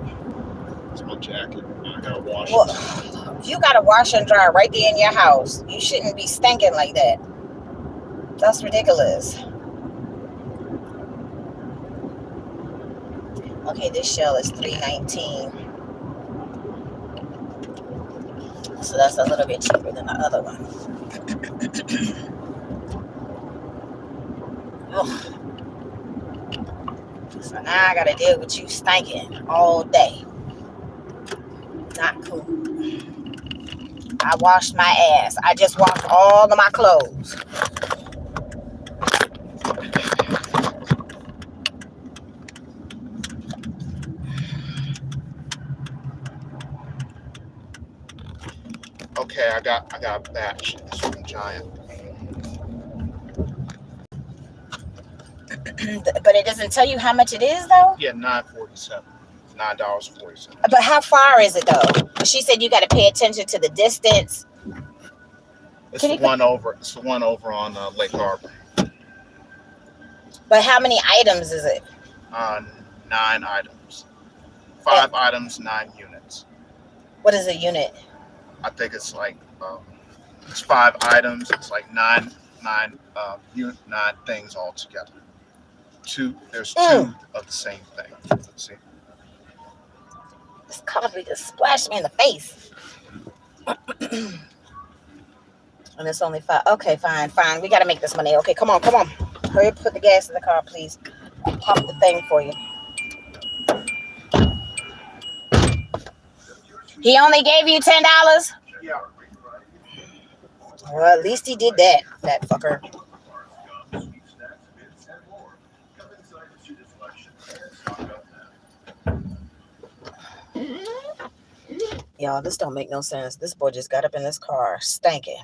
It's my jacket. I gotta wash it. Well, you gotta wash and dry right there in your house. You shouldn't be stinking like that. That's ridiculous. Okay, this Shell is $3.19. So that's a little bit cheaper than the other one. So now I gotta deal with you stinking all day. Not cool. I washed my ass. I just washed all of my clothes. Okay, I got a batch. It's from Giant. But it doesn't tell you how much it is though? Yeah, $9.47. $9.47. But how far is it though? She said you gotta pay attention to the distance. It's the one over on Lake Harbor. But how many items is it? 9 items. 5 items, 9 units. What is a unit? I think it's like it's 5 items. It's like 9 things all together. There's 2 of the same thing. Let's see. This coffee just splashed me in the face. And it's only five. Okay, fine, fine. We gotta make this money. Okay, come on, come on. Hurry up, put the gas in the car, please. I'll pump the thing for you. He only gave you $10? Yeah. Well, at least he did that, that fucker. Y'all, this don't make no sense. This boy just got up in this car, stanking.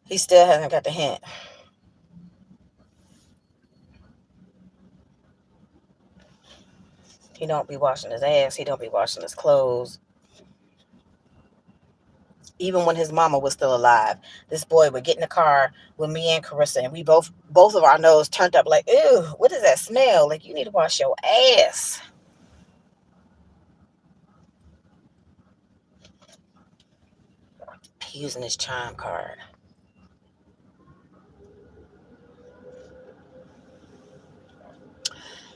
He still hasn't got the hint. He don't be washing his ass. He don't be washing his clothes. Even when his mama was still alive, this boy would get in the car with me and Carissa, and we both of our nose turned up like, ew, what does that smell? Like, you need to wash your ass. He using his chime card.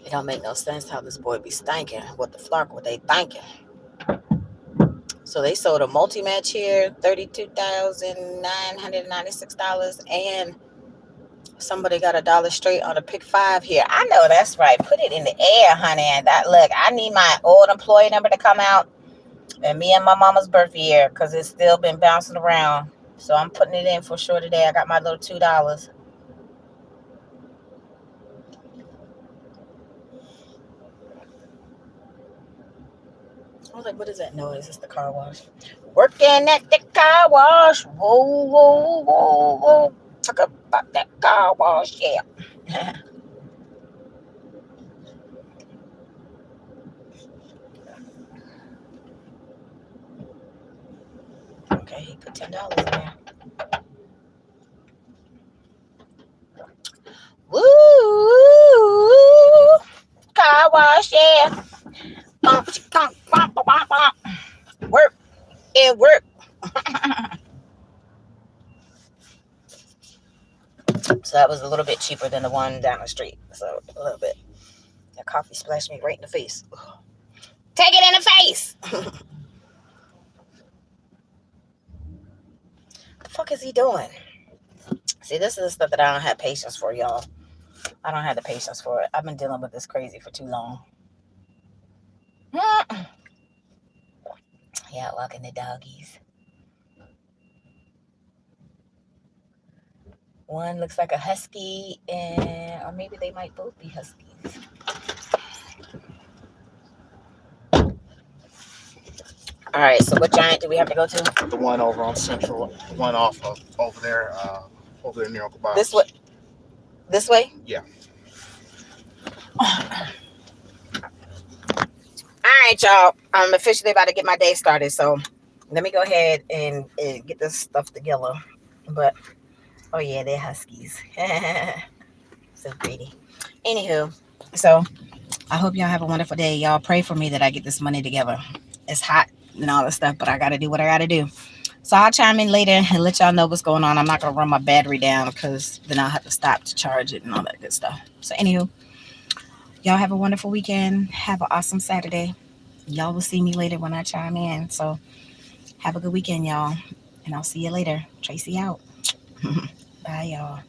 It don't make no sense how this boy be stinking. What the fuck were they thinking? So they sold a multi-match here, $32,996, and somebody got $1 straight on a pick 5 here. I know that's right. Put it in the air, honey. And that, look, I need my old employee number to come out, and me and my mama's birth year, because it's still been bouncing around. So I'm putting it in for sure today. I got my little $2. I was like, what is that noise? It's the car wash. Working at the car wash. Whoa, whoa, whoa, whoa. Talk about that car wash, yeah. Okay, he put $10 in there. Woo! Car wash, yeah. Work. It work. So that was a little bit cheaper than the one down the street. So a little bit. That coffee splashed me right in the face. Take it in the face. What the fuck is he doing? See, this is the stuff that I don't have patience for, y'all. I don't have the patience for it. I've been dealing with this crazy for too long. Yeah, walking the doggies. One looks like a husky, or maybe they might both be huskies. All right, so what giant do we have to go to? The one over on Central, one off of over there near Uncle Bob's. This way? This way? Yeah. All right, y'all. I'm officially about to get my day started, so let me go ahead and get this stuff together. But, oh yeah, they're huskies. So pretty. Anywho, so I hope y'all have a wonderful day. Y'all pray for me that I get this money together. It's hot and all that stuff, but I got to do what I got to do. So I'll chime in later and let y'all know what's going on. I'm not going to run my battery down because then I'll have to stop to charge it and all that good stuff. So anywho, y'all have a wonderful weekend. Have an awesome Saturday. Y'all will see me later when I chime in. So have a good weekend, y'all. And I'll see you later. Traci out. Bye, y'all.